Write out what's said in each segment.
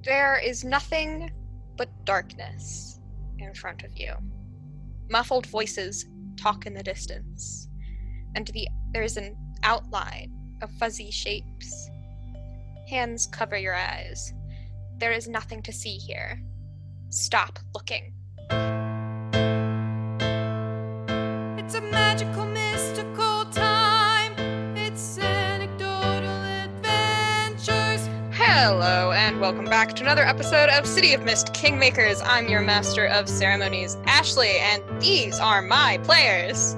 There is nothing but darkness in front of you. Muffled voices talk in the distance, and there is an outline of fuzzy shapes. Hands cover your eyes. There is nothing to see here. Stop looking. It's a magical, mystical time. It's anecdotal adventures. Hello, and welcome back to another episode of City of Mist Kingmakers. I'm your Master of Ceremonies, Ashley, and these are my players.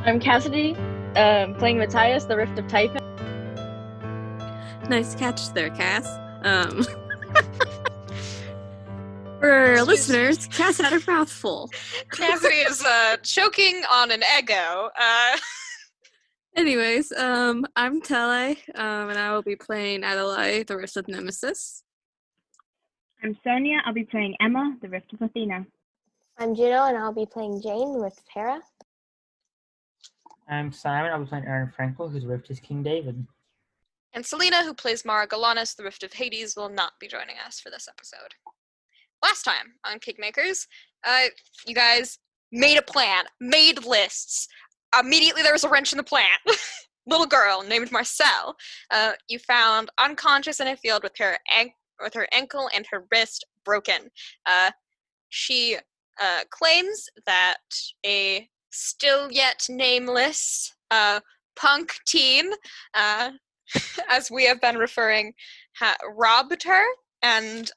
I'm Cassidy, playing Matthias, the Rift of Typhon. Nice catch there, Cass. For listeners, Cass had her mouth full. Cassidy is choking on an Eggo. Anyways, I'm Tele, and I will be playing Adalaie, the Rift of Nemesis. I'm Sonya, I'll be playing Emma, the Rift of Athena. I'm Juno, and I'll be playing Jane, the Rift of Hera. I'm Simon, I'll be playing Aron Frankel, whose Rift is King David. And Selena, who plays Mara Galanis, the Rift of Hades, will not be joining us for this episode. Last time on Kingmakers, you guys made a plan, made lists. Immediately there was a wrench in the plan. Little girl named Marcel, you found unconscious in a field with her ankle and her wrist broken. She claims that a still yet nameless punk teen, as we have been referring, robbed her and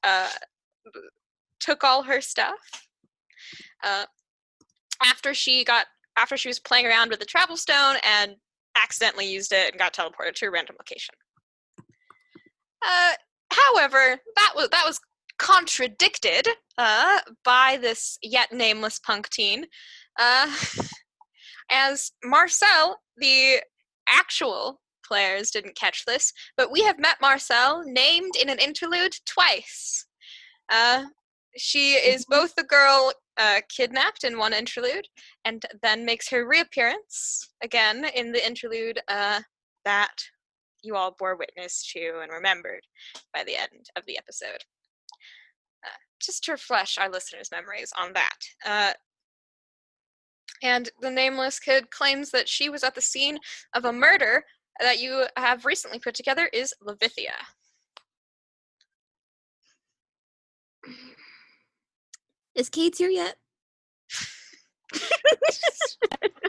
took all her stuff. After she was playing around with the travel stone and accidentally used it and got teleported to a random location. However, that was contradicted by this yet nameless punk teen, as Marcel, the actual players didn't catch this, but we have met Marcel named in an interlude twice. She is both the girl kidnapped in one interlude, and then makes her reappearance again in the interlude that you all bore witness to and remembered by the end of the episode. Just to refresh our listeners' memories on that. And the nameless kid claims that she was at the scene of a murder that you have recently put together is Levithia. Is Kate here yet?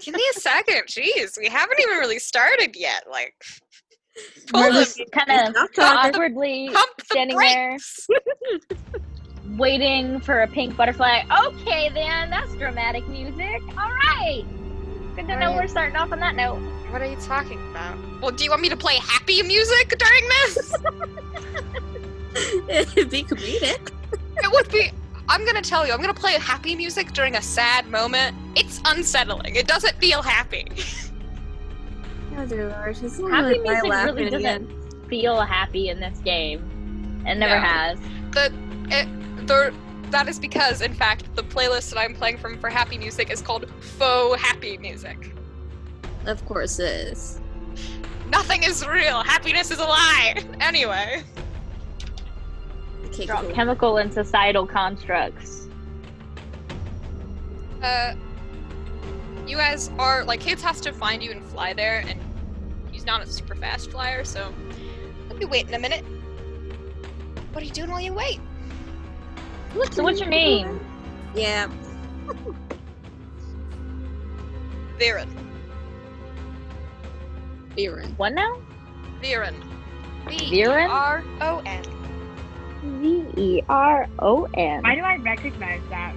Give me a second. Jeez, we haven't even really started yet. Like, We're just kind of awkwardly standing there, waiting for a pink butterfly. Okay, then, that's dramatic music. All right. Good to know we're starting off on that note. What are you talking about? Well, do you want me to play happy music during this? It'd be comedic. It would be. I'm gonna tell you, I'm gonna play happy music during a sad moment. It's unsettling. It doesn't feel happy. Oh dear Lord, she's Happy music really doesn't feel happy in this game. It never has. That is because, in fact, the playlist that I'm playing from for happy music is called faux happy music. Of course it is. Nothing is real. Happiness is a lie. Anyway. Okay, They're all cool. chemical and societal constructs. You guys are, like, Kate's has to find you and fly there, and he's not a super fast flyer, so he'll be waiting a minute. What are you doing while you wait? So what's your name? Yeah. Viren. Aron. What now? Viren. Viren? V-R-O-N. V-E-R-O-N. Why do I recognize that?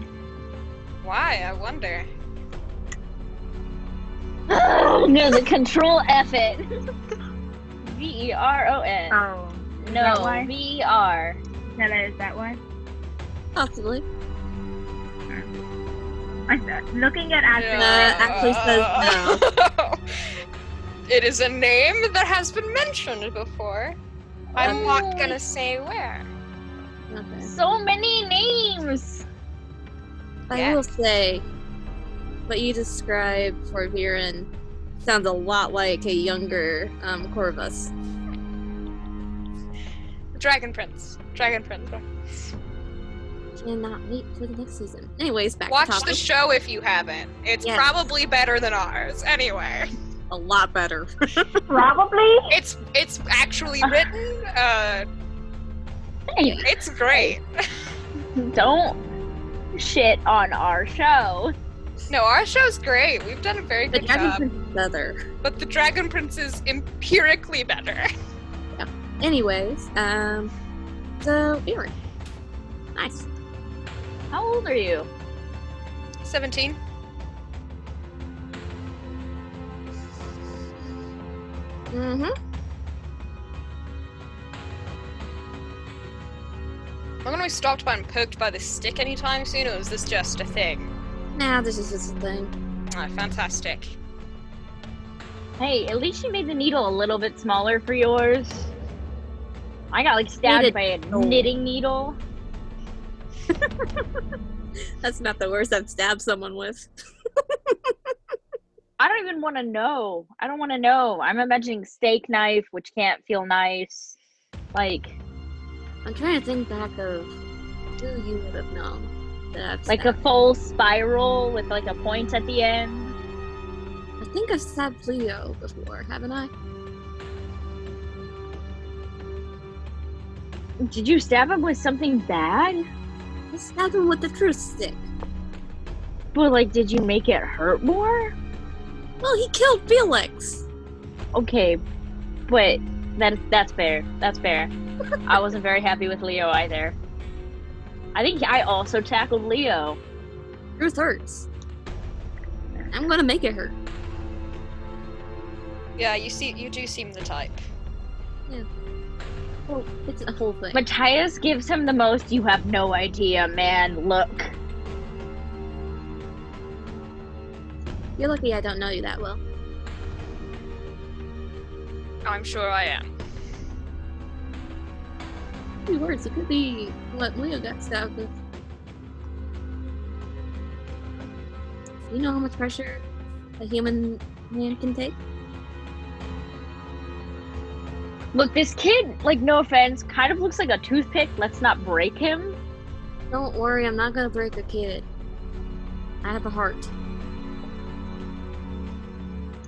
Why? I wonder. No, the control F it. V-E-R-O-N. Oh. Is that No, why? V-R. Tele, is that why? Possibly. Looking at Ashley says no. It is a name that has been mentioned before. I'm not gonna say where. Okay. So many names! I will say, what you described for Viren sounds a lot like a younger Corvus. Dragon Prince. Cannot wait for the next season. Anyways, back Watch to topic. the show if you haven't. It's Yes. probably better than ours. Anyway, A lot better. Probably. it's actually written. Hey, It's great. don't shit on our show. No, our show's great. We've done a very The good Dragon job. Prince is better. But the Dragon Prince is empirically better. Anyways, so Aaron. Nice. How old are you? 17. Mm-hmm. Am I gonna be stopped by and poked by this stick anytime soon, or is this just a thing? Nah, this is just a thing. Ah, fantastic. Hey, at least you made the needle a little bit smaller for yours. I got like stabbed Needed- by a Oh. knitting needle. That's not the worst I've stabbed someone with. I don't even want to know. I don't want to know. I'm imagining steak knife, which can't feel nice. Like I'm trying to think back of who you would have known that I've a stabbed. full spiral with like a point at the end. I think I've stabbed Leo before, haven't I? Did you stab him with something bad? I stabbed him with the truth stick. But like, did you make it hurt more? Well, he killed Felix. Okay, but that's fair. That's fair. I wasn't very happy with Leo either. I think I also tackled Leo. Truth hurts. I'm gonna make it hurt. Yeah, you do seem the type. Well, it's a whole thing. Matthias gives him the most "you have no idea, man, look." You're lucky I don't know you that well. I'm sure I am. Few words, it could be what Leo got stabbed with. You know how much pressure a human man can take? Look, this kid, like, no offense, kind of looks like a toothpick. Let's not break him. Don't worry, I'm not gonna break a kid. I have a heart.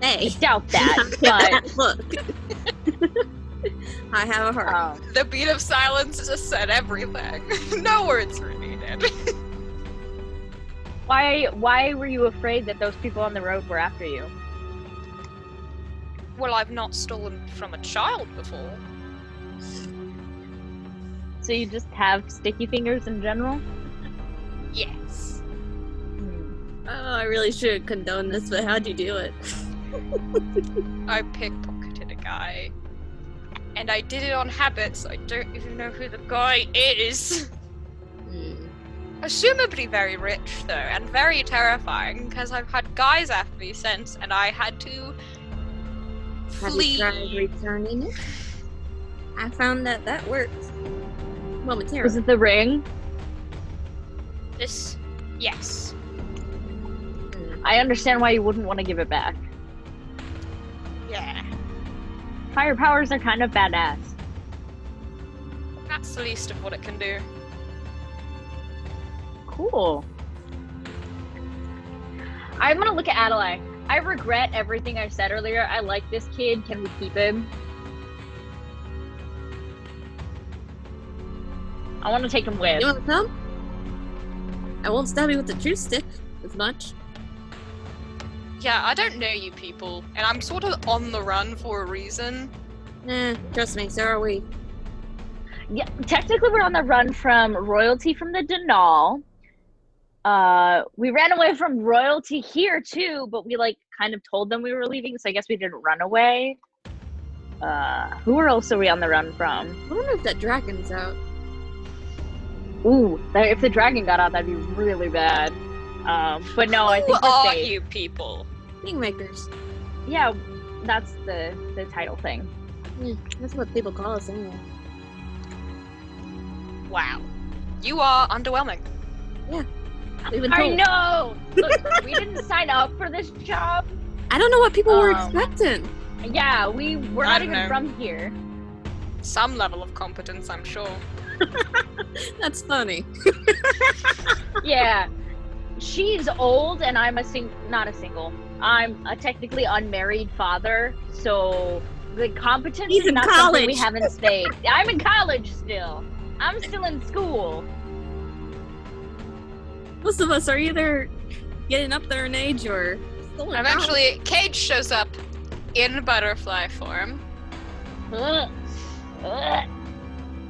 Hey. I doubt that, but Look. I have a heart. The beat of silence just said everything. No words were needed. why were you afraid that those people on the road were after you? Well, I've not stolen from a child before. So you just have sticky fingers in general? Yes. Oh, I really should condone this, but how'd you do it? I pickpocketed a guy. And I did it on habit, so I don't even know who the guy is. Assumably very rich, though, and very terrifying, because I've had guys after me since, and I had to Have flee. you tried returning it? I found that works. Momentarily. Was it the ring? This, yes. I understand why you wouldn't want to give it back. Yeah. Fire powers are kind of badass. That's the least of what it can do. Cool. I'm gonna look at Adalaie. I regret everything I said earlier. I like this kid. Can we keep him? I want to take him with. You want to come? I won't stab you with the truth stick as much. Yeah, I don't know you people, and I'm sort of on the run for a reason. Trust me, so are we. Yeah, technically we're on the run from royalty from the Denal. We ran away from royalty here too, but we like kind of told them we were leaving, so I guess we didn't run away. Who else are we on the run from? I wonder if that dragon's out. Ooh, if the dragon got out, that'd be really bad. But no, I think Who we're are safe. you people? Kingmakers. Yeah, that's the title thing. Yeah, that's what people call us anyway. Wow. You are underwhelming. We've been I told. know! Look, we didn't sign up for this job. I don't know what people were Um, expecting. Yeah, we're I not don't even know. from here. some level of competence, I'm sure. That's funny. Yeah. She's old and I'm not a single. I'm a technically unmarried father, so the competence He's is in not something we college. haven't stayed. I'm in college still. I'm still in school. Most of us are either getting up there in age or still in college. Eventually, Cage shows up in butterfly form.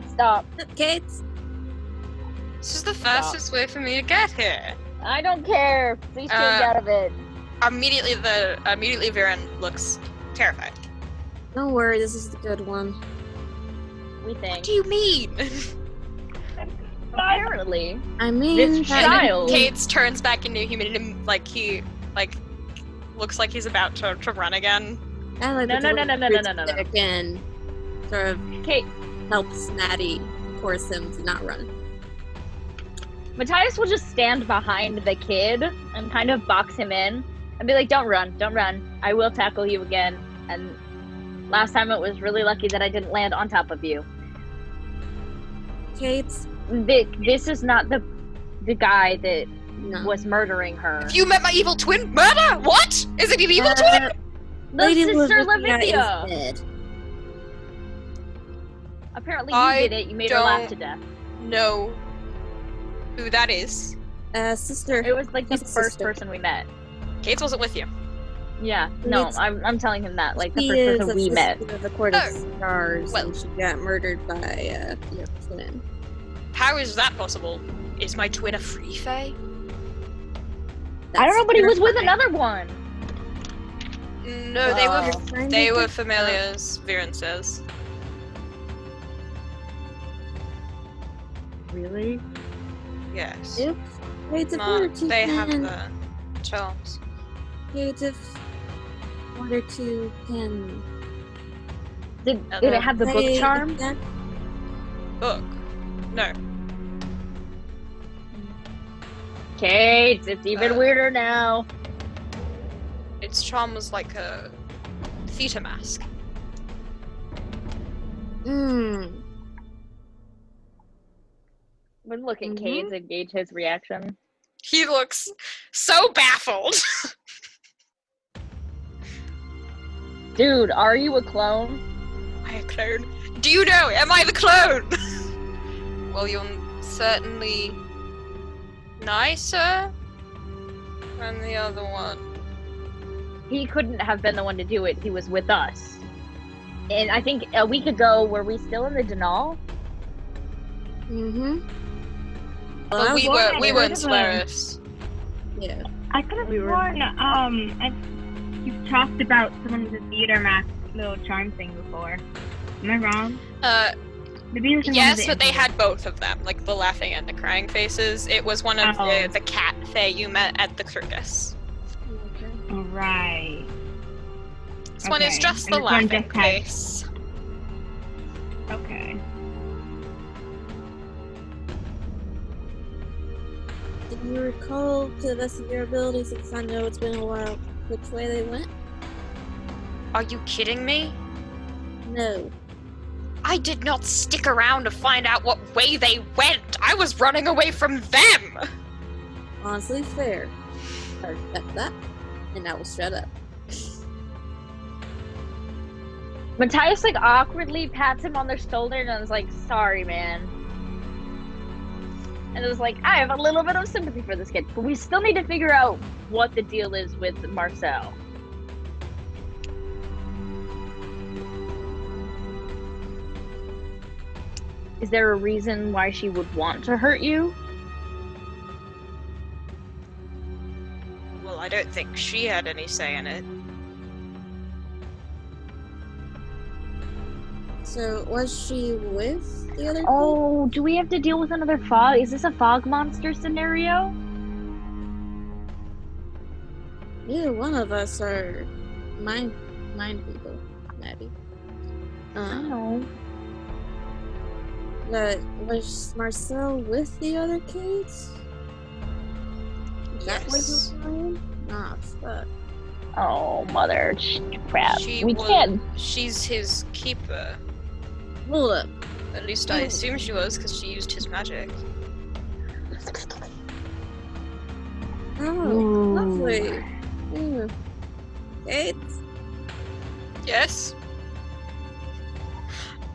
Stop. Kate, This is the fastest way for me to get here. I don't care. Please change out of it. Immediately Viren looks terrified. don't worry, this is the good one. We What think. do you mean? Apparently. I mean, This child. Cades turns back into human and he looks like he's about to run again. I like No. And sort of Kate. helps Mattie force him to not run. Matthias will just stand behind the kid and kind of box him in and be like, don't run. I will tackle you again. And last time it was really lucky that I didn't land on top of you. Kate, This is not the guy that no. was murdering her. You met my evil twin? Murder? What? Is it an evil twin? The Lady sister Lavinia Lavinia. is dead. Apparently you I did it. You made her laugh to death. No. Who that is? Sister. It was like the His first sister. person we met. Cades wasn't with you. Yeah, no, It's- I'm telling him that. Like the She first is person a we met. sister of the Court of Oh, Stars, well. and she got murdered by your twin. How is that possible? Is my twin a free fae? I don't know, but he was with terrifying. another one. No, Wow. they were familiars, Viren says. Really? Yes. Yep. Wait, They have the charms. If one or two can Did it have the book play charm? again. Book. No. Kate, it's even weirder now. Its charm was like a theta mask. When looking Mhm. Kate to gauge his reaction. He looks so baffled. Dude, are you a clone? Am I a clone? Do you know? Am I the clone? Well, you're certainly nicer than the other one. He couldn't have been the one to do it. He was with us. And I think a week ago, were we still in the Denal? Mm-hmm. Well, we was were in heard of Solaris. Yeah. I could have We were- sworn, you've talked about someone with a theater mask little charm thing before. Am I wrong? Maybe it was in one of Yes, the but they interviews. had both of them, like the laughing and the crying faces. It was one of Oh. the cat fae you met at the circus. All right. This one is Okay, just and the this one laughing just had- face. Okay. Do you recall, to the best of your ability, since I know it's been a while, which way they went? Are you kidding me? No. I did not stick around to find out what way they went. I was running away from them. Honestly, fair. I respect that, and I will shut up. Matthias like awkwardly pats him on the shoulder and is like, sorry, man. And it was like, I have a little bit of sympathy for this kid, but we still need to figure out what the deal is with Marcel. Is there a reason why she would want to hurt you? Well, I don't think she had any say in it. So, was she with the other Oh, do we have to deal with another fog? Is this a fog monster scenario? kid? Neither one of us are mind people, Mattie. No. But was Marcel with the other kids? Is that what Yes. you're saying? Ah, fuck. Oh, mother crap. She We was- can't. She's his keeper. Hold up. At least I assume she was, because she used his magic. Oh, lovely. Kate? Yes?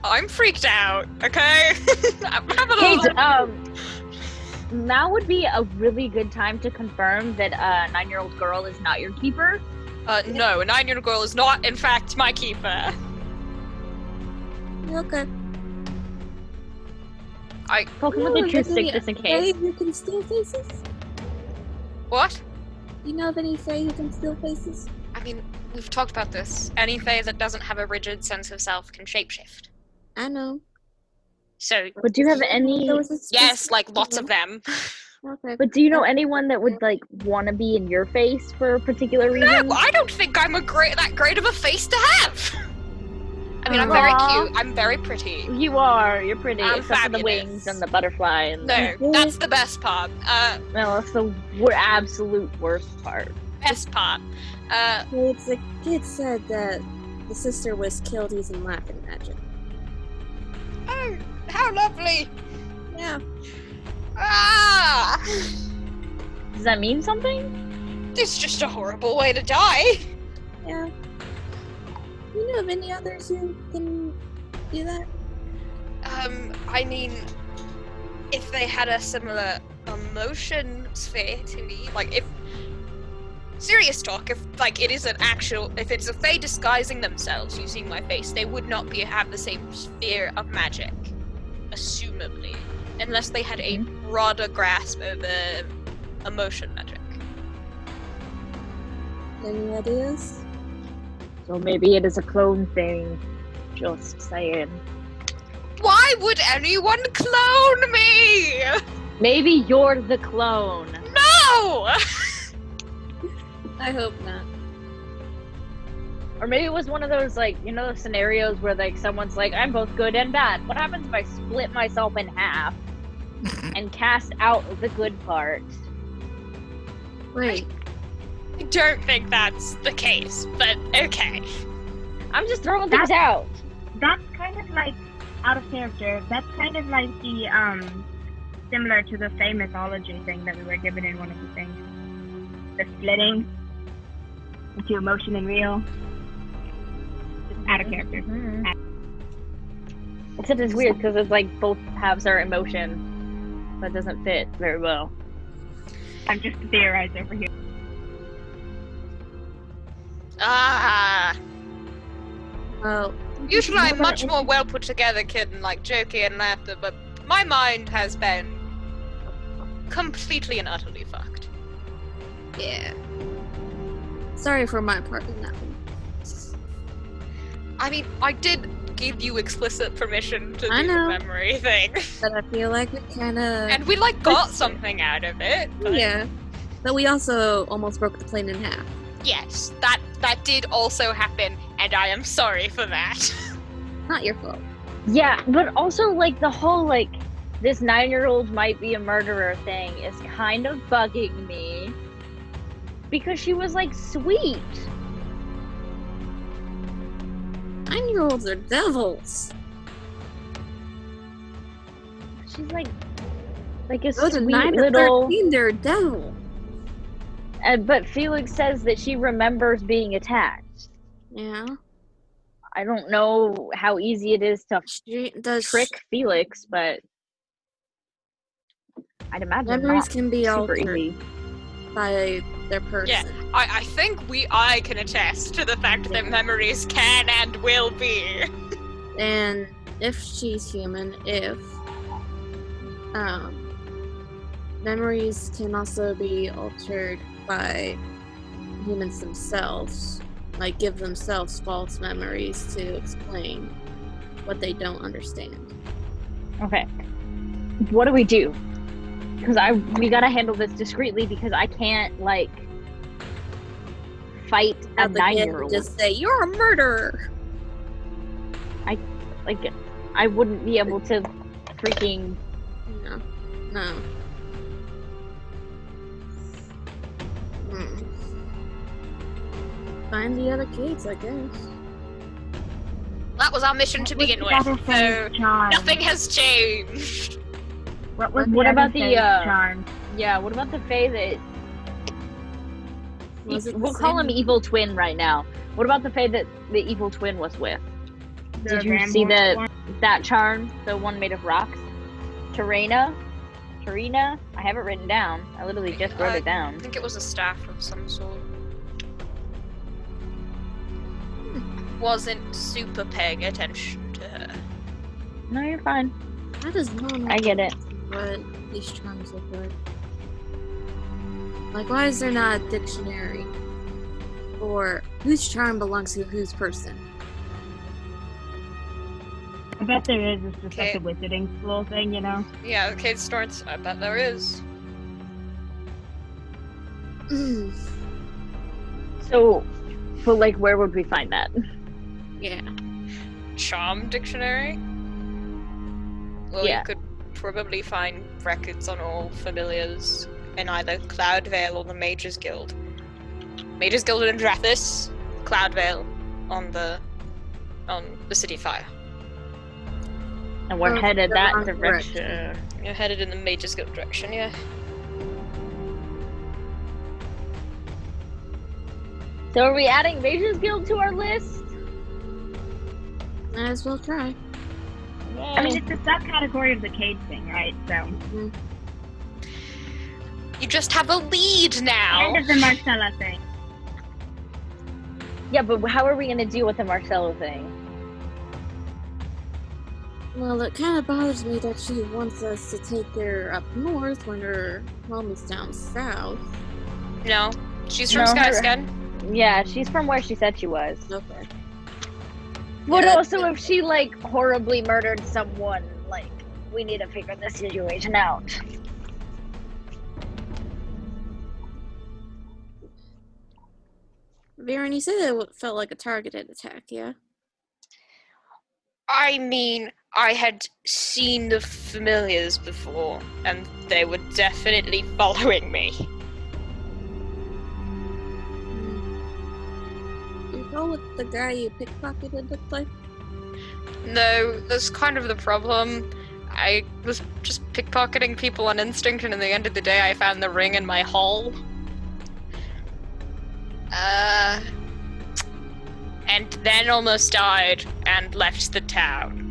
I'm freaked out, okay? I'm having Kate, a now would be a really good time to confirm that a 9-year-old girl is not your keeper. No, a 9-year-old girl is not, in fact, my keeper. Okay. Poke him with a truth stick just in case. Fae who can steal faces? What? Do you know of any Fae who can steal faces? I mean, we've talked about this. Any Fae that doesn't have a rigid sense of self can shapeshift. I know. So, But do you have any? yes, like lots of them. Okay. But do you know anyone that would like want to be in your face for a particular reason? No, I don't think I'm that great of a face to have. I mean, I'm very cute. I'm very pretty. You are. You're pretty. I'm except for the fabulous. wings and the butterfly. And No, that's the best part. no, that's the absolute worst part. Best part. The kid said that the sister was killed using laughing magic. Oh, how lovely! Yeah. Ah! Does that mean something? It's just a horrible way to die. Yeah. You know of any others who can do that? I mean, if they had a similar emotion sphere to me, like if... Serious talk, if like it is an actual... If it's a Fae disguising themselves using my face, they would not have the same sphere of magic. Assumably. Unless they had a broader grasp over emotion magic. Any ideas? So maybe it is a clone thing. Just saying. Why would anyone clone me? Maybe you're the clone. No! I hope not. Or maybe it was one of those, like, you know, those scenarios where, like, someone's like, I'm both good and bad. What happens if I split myself in half and cast out the good part? Wait. I don't think that's the case, but okay. I'm just throwing things out. That's kind of like out of character. That's kind of like the similar to the Fae mythology thing that we were given in one of the things. The splitting into emotion and real. Just out of character. Mm-hmm. Except it's weird because it's like both halves are emotion. That doesn't fit very well. I'm just a theorizer over here. Ah. Well, Usually I'm much more well put together kid and like jokey and laughter, but my mind has been completely and utterly fucked. yeah. Sorry for my part in that one. I mean, I did give you explicit permission to I do know. the memory thing. But I feel like we kind of... And we like got something out of it. But Yeah. But we also almost broke the plane in half. yes, that did also happen, and I am sorry for that. Not your fault. Yeah, but also, like, the whole, like, this 9-year-old might be a murderer thing is kind of bugging me. Because she was, like, sweet. 9-year-olds are devils. She's, like a Those are sweet 9 to little... 13, they're a devil. But Felix says that she remembers being attacked. Yeah. I don't know how easy it is to She does trick Felix, but I'd imagine memories not can be super altered easy. by their person. Yeah, I think I can attest to the fact that memories can and will be. And if she's human, memories can also be altered by humans themselves, like give themselves false memories to explain what they don't understand. Okay. What do we do? Because we gotta handle this discreetly because I can't, like, fight a Have the kid 9-year-old. just say, "You're a murderer." I wouldn't be able to freaking... No. Find the other kids, I guess. That was our mission to begin with. Other So phase charm? nothing has changed. What was What the about other the, phase charm? Yeah, what about the Fae that... Was it the We'll call him same- Evil Twin right now. What about the Fae that the Evil Twin was with? The Did you see Ramhorn one? that charm? The one made of rocks? Terena? I have it written down. I literally just wrote it I down. think it was a staff of some sort. Wasn't super paying attention to her. No, you're fine. How does no one I get it. what these charms look like? Like, why is there not a dictionary? Or whose charm belongs to whose person? I bet there is. It's just Okay. like a wizarding school thing, you know? Yeah, okay, it starts. I bet there is. So, but like, where would we find that? Yeah. Charm dictionary? Well, Yeah. you could probably find records on all familiars in either Cloudvale or the Mages Guild. Mages Guild in Drathis, Cloudvale on the City Fire. And we're Well, headed the that wrong direction. You're headed in the Mages Guild direction, yeah. So are we adding Mages Guild to our list? Might as well try. I mean, it's a subcategory of the cage thing, right? So, You just have a lead now! kind of the Marcella thing. Yeah, but how are we gonna deal with the Marcello thing? Well, it kind of bothers me that she wants us to take her up north when her home is down south. No, she's from No, her- Skyscan. Yeah, she's from where she said she was. Okay. But Yeah, also, if she like horribly murdered someone, like we need to figure this situation out. Viren, you said it felt like a targeted attack, yeah? I mean, I had seen the familiars before, and they were definitely following me. You recall what the guy you pickpocketed looked like? No, that's kind of the problem. I was just pickpocketing people on instinct, and at the end of the day, I found the ring in my haul. And then almost died and left town.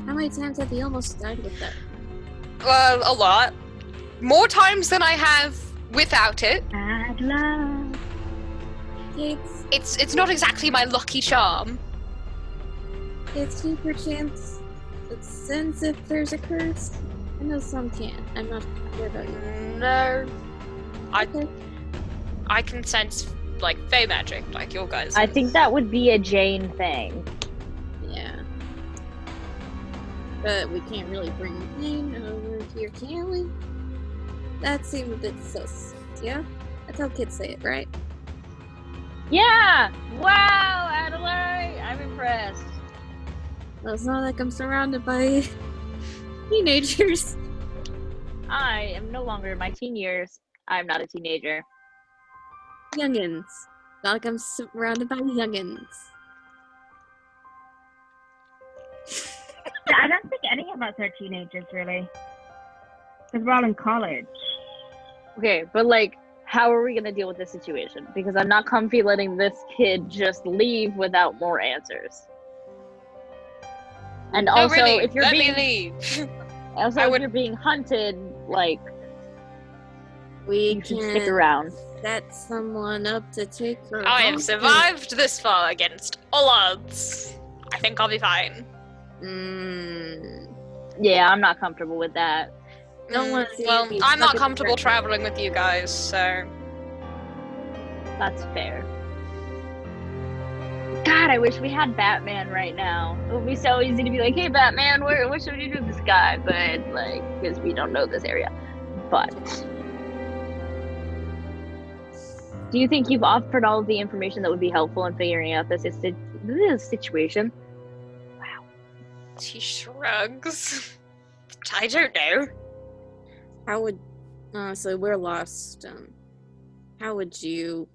How many times have you almost died with that? Well, a lot. More times than I have without it. Adalaie. It's It's not exactly my lucky charm. super chance. It sends if there's a curse. I know some can. I'm not sure about you. No. Okay. I can sense, like, fey magic, like your guys. I think that would be a Jane thing. Yeah. But we can't really bring Jane over here, can we? That seemed a bit sus. Yeah? That's how kids say it, right? Yeah! Wow, Adalaie! I'm impressed. Well, it's not like I'm surrounded by teenagers. I am no longer in my teen years. I'm not a teenager. Youngins. Not like I'm surrounded by youngins. I don't think any of us are teenagers, really. Because we're all in college. Okay, but like, how are we gonna deal with this situation? Because I'm not comfy letting this kid just leave without more answers. And No, also, really, if you're let being me leave. also I if would- you're being hunted, like We you should stick can around. set someone up to take her I have hostage. survived this far against all odds. I think I'll be fine. Yeah, I'm not comfortable with that. Don't wanna see Well, you I'm not stuck in the comfortable dirt. traveling with you guys, so That's fair. God, I wish we had Batman right now. It would be so easy to be like, "Hey, Batman, what should we do with this guy?" But like, because we don't know this area. But do you think you've offered all of the information that would be helpful in figuring out this situation? he shrugs. I don't know. How would honestly we're lost. How would you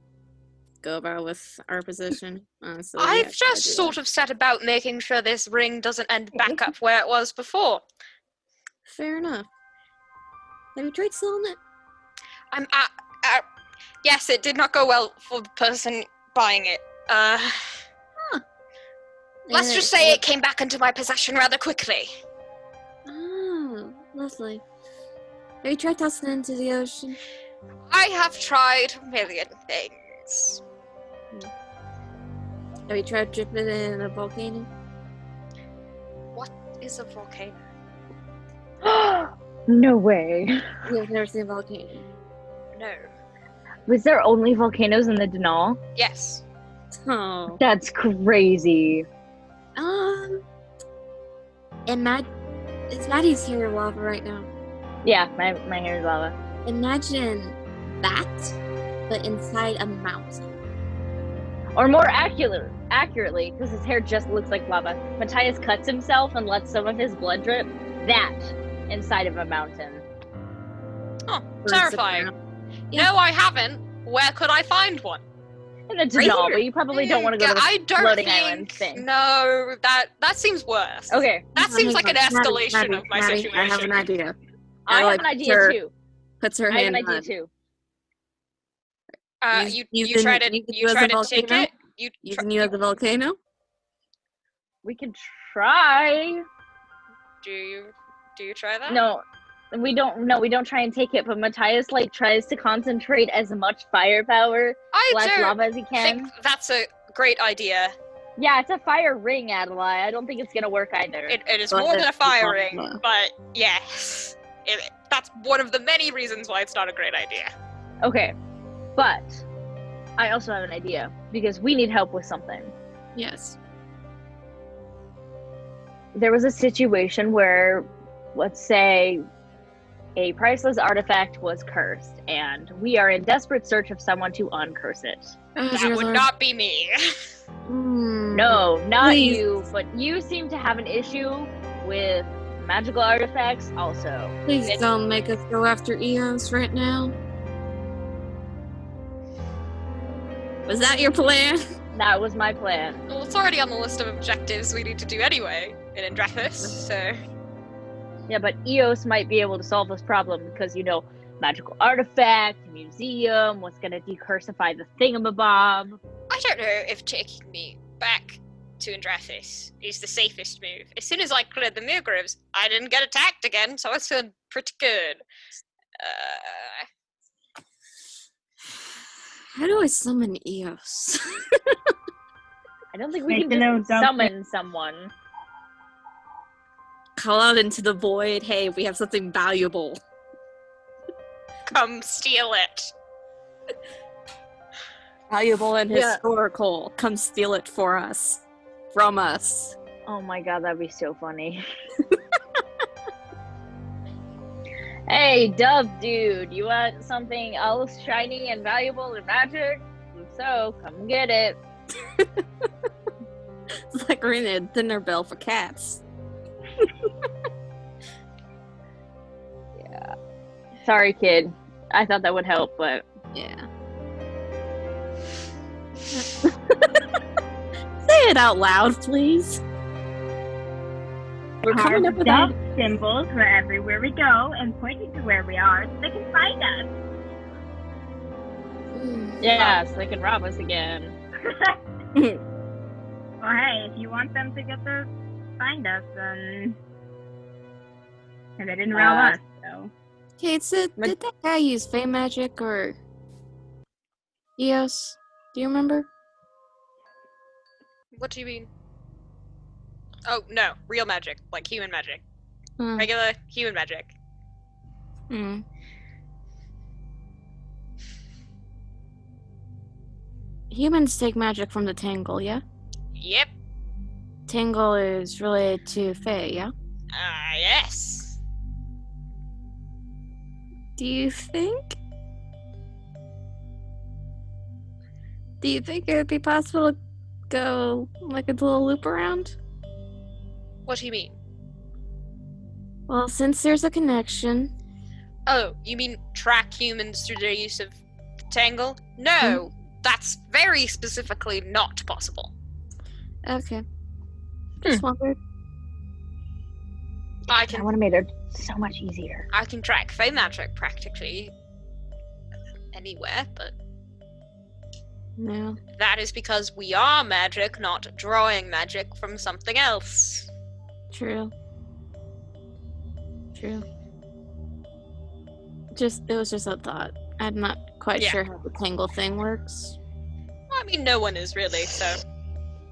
go about with our position, honestly. I've just sort of set about making sure this ring doesn't end back up where it was before. Fair enough. Have you tried selling it? I'm yes, it did not go well for the person buying it. Let's just say it came back into my possession rather quickly. Oh, lovely. Have you tried tossing it into the ocean? I have tried a million things. Have you tried dripping it in a volcano? What is a volcano? No way. You've never seen a volcano? No. Was there only volcanoes in the Denal? Yes. Oh. That's crazy. And is Mattie's hair lava right now? Yeah, my hair is lava. Imagine that, but inside a mountain. Or more accurately, because his hair just looks like lava. Matthias cuts himself and lets some of his blood drip. That inside of a mountain. Oh, terrifying. No, I haven't. Where could I find one? In the Denal, but you probably don't want to go to the floating island thing. No, that seems worse. Okay. That seems like an escalation of my situation. I have an idea. I have an idea too. Puts her I have hand an idea on. too. You tried to take it? Using you as a volcano? We can try. Do you try that? No, we don't try and take it, but Matthias tries to concentrate as much firepower / lava as he can. think that's a great idea. Yeah, it's a fire ring, Adalaie. I don't think it's gonna work either. It is more than a fire ring, but yes. That's one of the many reasons why it's not a great idea. Okay, but I also have an idea, because we need help with something. Yes. There was a situation where, let's say, a priceless artifact was cursed, and we are in desperate search of someone to uncurse it. That would not be me. No, not you, but you seem to have an issue with magical artifacts also. Please don't make us go after Eos right now. Was that your plan? That was my plan. Well, it's already on the list of objectives we need to do anyway in Andrathis, so... Yeah, but Eos might be able to solve this problem because, magical artifact, museum, what's gonna decursify the thingamabob. I don't know if taking me back to Andrathis is the safest move. As soon as I cleared the Mirgroves, I didn't get attacked again, so it's feeling pretty good. How do I summon Eos? I don't think we can just summon someone. Call out into the void, hey, we have something valuable. Come steal it. Valuable and historical. Come steal it for us. From us. Oh my god, that'd be so funny. Hey, Dove Dude, you want something else shiny and valuable and magic? If so, come get it. It's like ringing a dinner bell for cats. Yeah. Sorry, kid. I thought that would help, but... Yeah. Say it out loud, please. We're coming up with dove symbols wherever we go and pointing to where we are so they can find us. Yeah, so they can rob us again. Well, hey, if you want them to get to find us, then... And they didn't rob us, so... Okay, did that guy use Fey magic or... Eos? Do you remember? What do you mean? Oh, no. Real magic. Like human magic. Regular human magic. Humans take magic from the Tangle, yeah? Yep. Tangle is related to Fey, yeah? Yes. Do you think it would be possible to go like a little loop around? What do you mean? Well, since there's a connection. Oh, you mean track humans through their use of the Tangle? No. that's very specifically not possible. Okay. Just wondered. I I can would have made it so much easier. track fey magic practically anywhere, but No. that is because we are magic, not drawing magic from something else. True. True. It was just a thought. I'm not quite Yeah. sure how the tangle thing works. I mean, no one is really, so...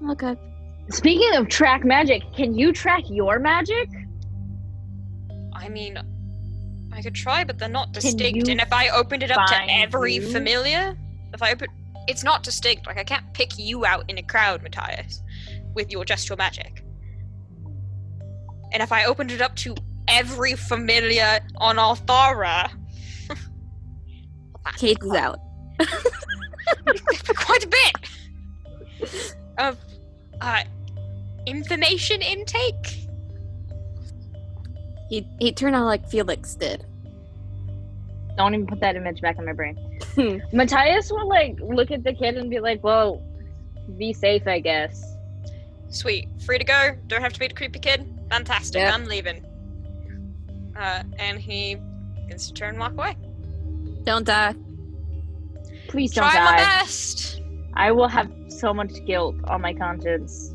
Okay. Speaking of track magic, can you track your magic? I mean, I could try, but they're not Can distinct. you And if I opened it up to find every you? familiar, it's not distinct. Like, I can't pick you out in a crowd, Matthias, with your magic. And if I opened it up to every familiar on Althara, Kate is out. quite a bit of information intake. He turned out like Felix did. Don't even put that image back in my brain. Matthias will like look at the kid and be like, "Well, be safe, I guess." Sweet, free to go. Don't have to meet a creepy kid. Fantastic. Yep. I'm leaving. And he gets to turn and walk away. Don't die. Please don't Try my die. best. I will have so much guilt on my conscience.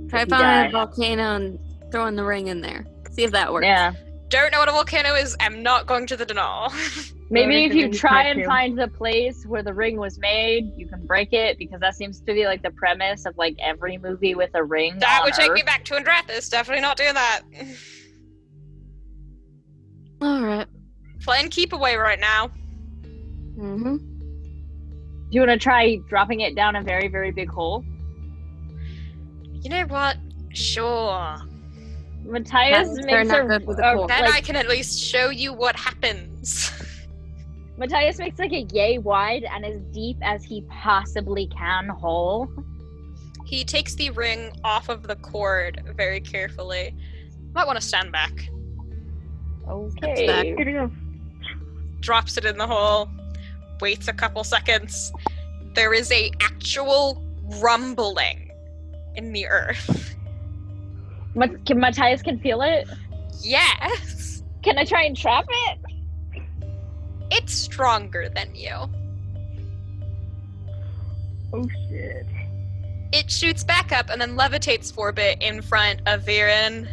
Try If you finding a die. volcano and throwing the ring in there. See if that works. Yeah. Don't know what a volcano is. I'm not going to the Denal. Maybe if you Ring try and tattoo. find the place where the ring was made, you can break it, because that seems to be like the premise of like every movie with a ring. That on would take me Earth. back to Andrathis. Definitely not doing that. Alright. Playing keep away right now. Mm-hmm. Do you want to try dropping it down a very, very big hole? You know what? Sure. Matthias They're makes not a, good with the core. Then like, I can at least show you what happens. Matthias makes like a yay wide and as deep as he possibly can hole. He takes the ring off of the cord very carefully. Might want to stand back. Okay. Here we go. Drops it in the hole. Waits a couple seconds. There is a actual rumbling in the earth. Matthias can feel it. Yes! Can I try and trap it? It's stronger than you. Oh shit. It shoots back up and then levitates for a bit in front of Viren.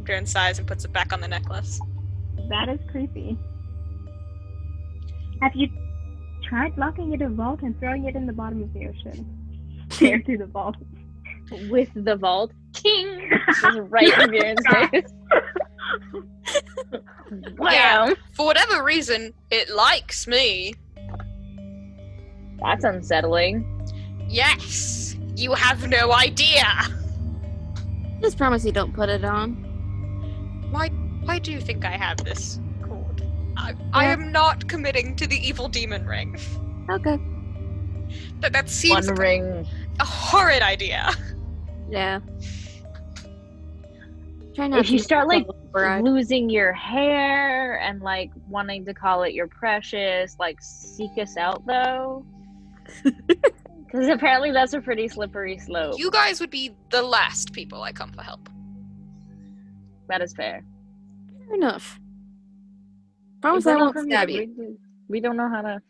Viren sighs and puts it back on the necklace. That is creepy. Have you tried locking it in a vault and throwing it in the bottom of the ocean? There to the vault. With the vault. Ting! Just right in Viren's face. Wow. For whatever reason, it likes me. That's unsettling. Yes! You have no idea! Just promise you don't put it on. Why do you think I have this cord? I am not committing to the evil demon ring. Okay. That seems One ring. a horrid idea. Yeah. Try not If you to start like override. losing your hair and like wanting to call it your precious, like seek us out though. Because apparently that's a pretty slippery slope. You guys would be the last people I come for help. That is fair. Fair enough. Promise If I we're not won't from stab here, you. we don't know how to.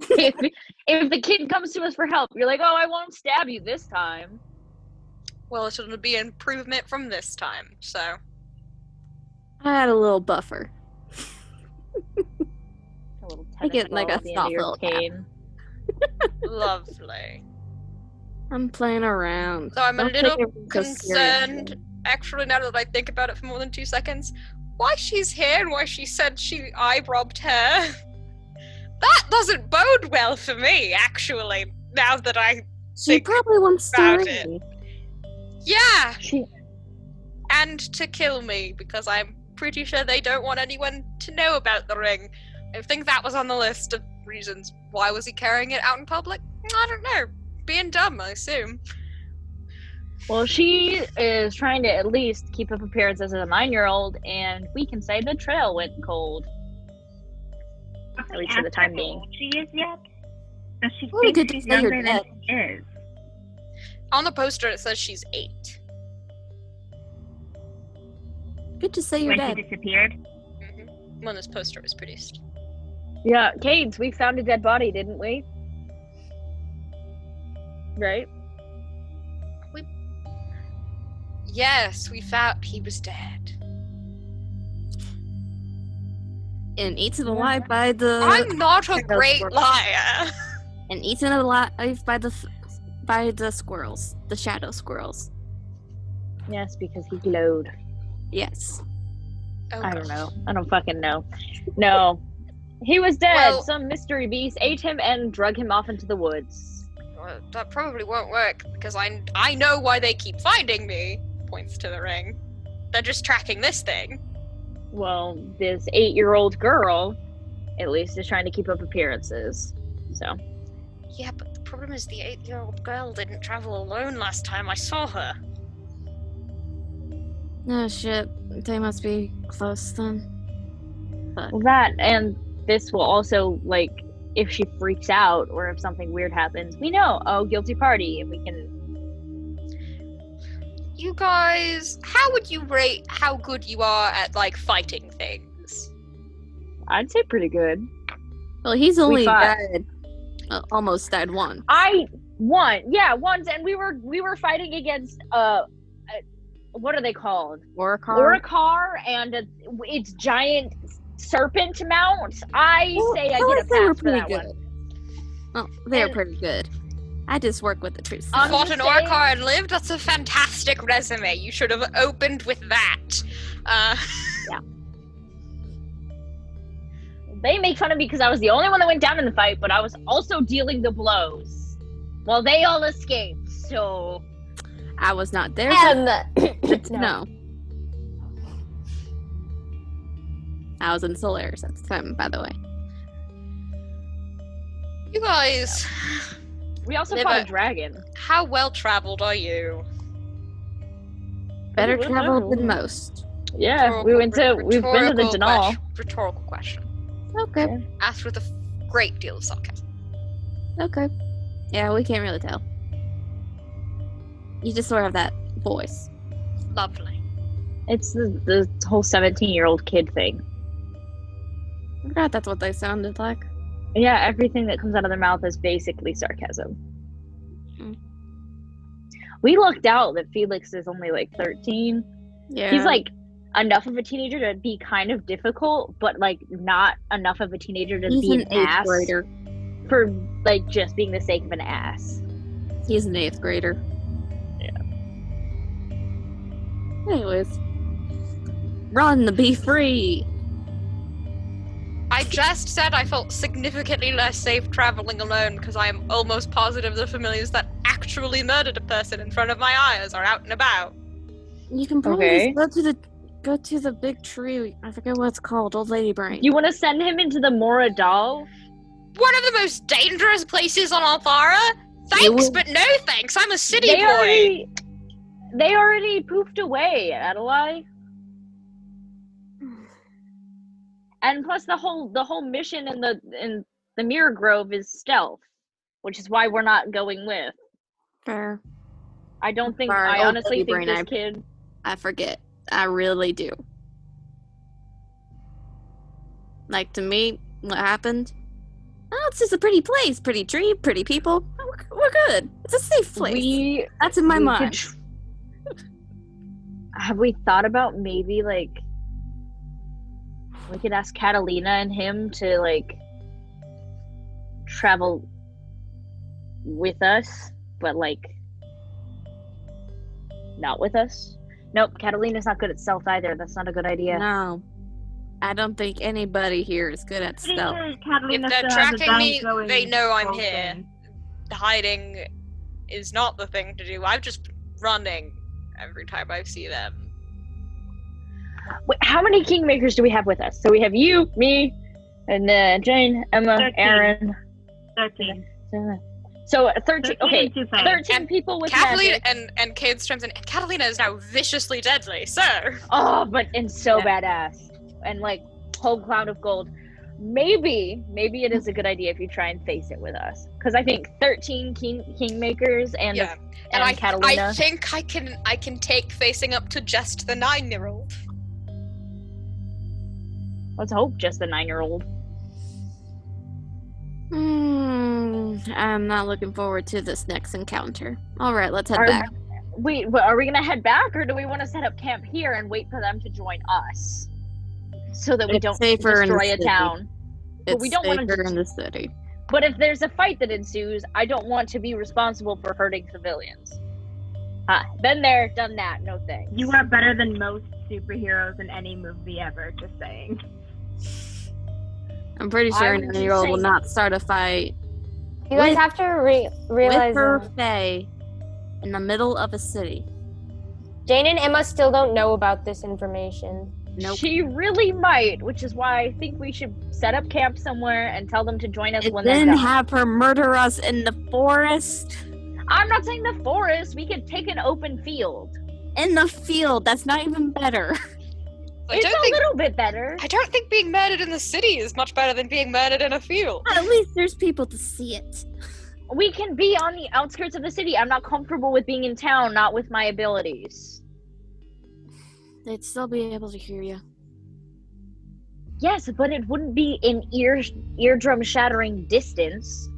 if the kid comes to us for help, you're like, "Oh, I won't stab you this time." Well, it'll be an improvement from this time, so. I had a little buffer. A little I get, like, tentacle a at the end of your soft little cane. Lovely. I'm playing around. So I'm a Don't take little everything so concerned, seriously. actually, now that I think about it for more than 2 seconds, why she's here and why she said I robbed her. That doesn't bode well for me, actually, now that I She think probably wants to about ring it. me. Yeah, She, and to kill me, because I'm pretty sure they don't want anyone to know about the ring. I think that was on the list of reasons. Why was he carrying it out in public? I don't know. Being dumb, I assume. well, she is trying to at least keep up appearance as a 9-year-old, and we can say the trail went cold. At least for the time being. How old she is yet? Does she Well, think good to she's say you're younger than dead. she is? On the poster, it says she's 8. Good to say you're When dead. she disappeared? When this poster was produced. Yeah, Cades, we found a dead body, didn't we? Right? Yes, we found he was dead. And eaten alive by the. I'm not a shadow great squirrels. liar. And eaten alive by the squirrels, the shadow squirrels. Yes, because he glowed. Yes. Oh, I don't gosh. know. I don't fucking know. No. He was dead. Well- Some mystery beast ate him and drug him off into the woods. Well, that probably won't work because I know why they keep finding me. Points to the ring. They're just tracking this thing. Well, this 8-year-old girl, at least, is trying to keep up appearances. So. Yeah, but the problem is the 8-year-old girl didn't travel alone last time I saw her. Oh shit. They must be close then. Fuck. Well, that and this will also, like, if she freaks out or if something weird happens, we know, oh, guilty party, and we can. You guys, how would you rate how good you are at, like, fighting things? I'd say pretty good. Well, he's only fought. died. Almost died one. I won, yeah, once, and we were fighting against what are they called? Oricar and its giant serpent mount. I say I get a they were pass for pretty that good. one. Well, they're And- pretty good. I just work with the truth. I'm Fought just an saying- Orcar and lived? That's a fantastic resume. You should have opened with that. They make fun of me because I was the only one that went down in the fight, but I was also dealing the blows. Well, they all escaped, so I was not there. No. I was in Solaris at the time, by the way. You guys, we also Never- fought a dragon. how well traveled are you? Better Well, traveled no. than most. Yeah, we've been to the Denal. Rhetorical question. Okay. Yeah. Asked with a great deal of sarcasm. Okay. Yeah, we can't really tell. You just sort of have that voice. Lovely. It's the whole 17-year-old kid thing. I forgot that's what they sounded like. Yeah, everything that comes out of their mouth is basically sarcasm. Hmm. We lucked out that Felix is only like 13. Yeah. He's like enough of a teenager to be kind of difficult, but like not enough of a teenager to He's be an an 8th ass grader. for like just being the sake of an ass. He's an 8th grader. Yeah. Anyways. Run to be free! I just said I felt significantly less safe traveling alone because I am almost positive the familiars that actually murdered a person in front of my eyes are out and about. You can probably Okay. just go to the big tree. I forget what it's called. Old Lady Brain. You want to send him into the Moradal? One of the most dangerous places on Althara? Thanks, will- but no thanks. I'm a city They boy. already poofed away, Adalaie. And plus, the whole mission in the Mirror Grove is stealth, which is why we're not going with. Fair. I don't think. Sorry, I old honestly lady think brain, this I- kid. I forget. I really do. Like, to me, what happened? Oh, it's just a pretty place. Pretty tree, pretty people. We're good. It's a safe place. That's in my we mind. Have we thought about maybe like we could ask Catalina and him to like travel with us, but like not with us? Nope, Catalina's not good at stealth either. That's not a good idea. No. I don't think anybody here is good at Pretty stealth. sure If Catalina they're still has a tracking me, giant glowing they know I'm gold here. thing. Hiding is not the thing to do. I'm just running every time I see them. Wait, how many Kingmakers do we have with us? So we have you, me, and Jane, Emma, 13. Aron. 13. So 13. Okay, 13 to 5. 13 And people with Catalina magic. and Cade chimes in. Catalina is now viciously deadly, so Oh, but and so Yeah. badass, and like whole cloud of gold. Maybe it is a good idea if you try and face it with us, because I think 13 Kingmakers and Yeah. and I Catalina. think I can take facing up to just the 9-year-old. Let's hope just the 9-year-old. I'm not looking forward to this next encounter. All right, let's head Are- back. Wait, are we gonna head back, or do we want to set up camp here and wait for them to join us, so that we It's don't safer in the destroy a city. town? But It's we don't wanna safer just- in the city. But if there's a fight that ensues, I don't want to be responsible for hurting civilians. Been there, done that. No thanks. You are better than most superheroes in any movie ever, just saying. I'm pretty sure I'm an just 9-year-old will saying- not start a fight You guys With- have to realize with her fae in the middle of a city. Jane and Emma still don't know about this information. Nope. She really might, which is why I think we should set up camp somewhere and tell them to join us And when they're then done. have her murder us in the forest. I'm not saying the forest. We could take an open field. In the field. That's not even better. I It's don't a think little bit better. I don't think being murdered in the city is much better than being murdered in a field. At least there's people to see it. We can be on the outskirts of the city. I'm not comfortable with being in town, not with my abilities. They'd still be able to hear you. Yes, but it wouldn't be in eardrum shattering distance.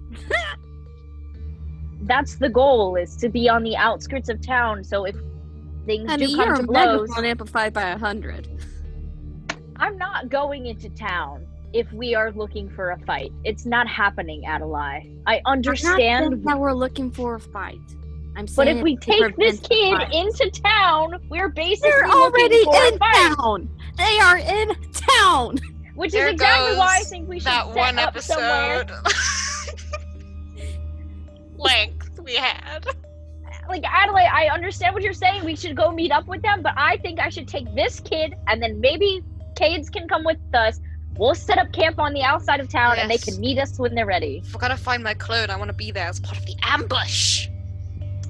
That's the goal, is to be on the outskirts of town, so if things Honey, do come you're to a blows, megaphone amplified by 100. I'm not going into town if we are looking for a fight. It's not happening, Adalaie. I I'm not understand, saying that we're looking for a fight. I'm but saying if we it's to take this prevent a kid fight. into town, we're basically They're already looking for in a fight. town. They are in town. Which There is exactly why I goes think we should That set one up somewhere. episode length we had. Like, Adelaide, I understand what you're saying. We should go meet up with them, but I think I should take this kid, and then maybe Cades can come with us. We'll set up camp on the outside of town, and they Yes. can meet us when they're ready. If I gotta find my clone, I want to be there as part of the ambush.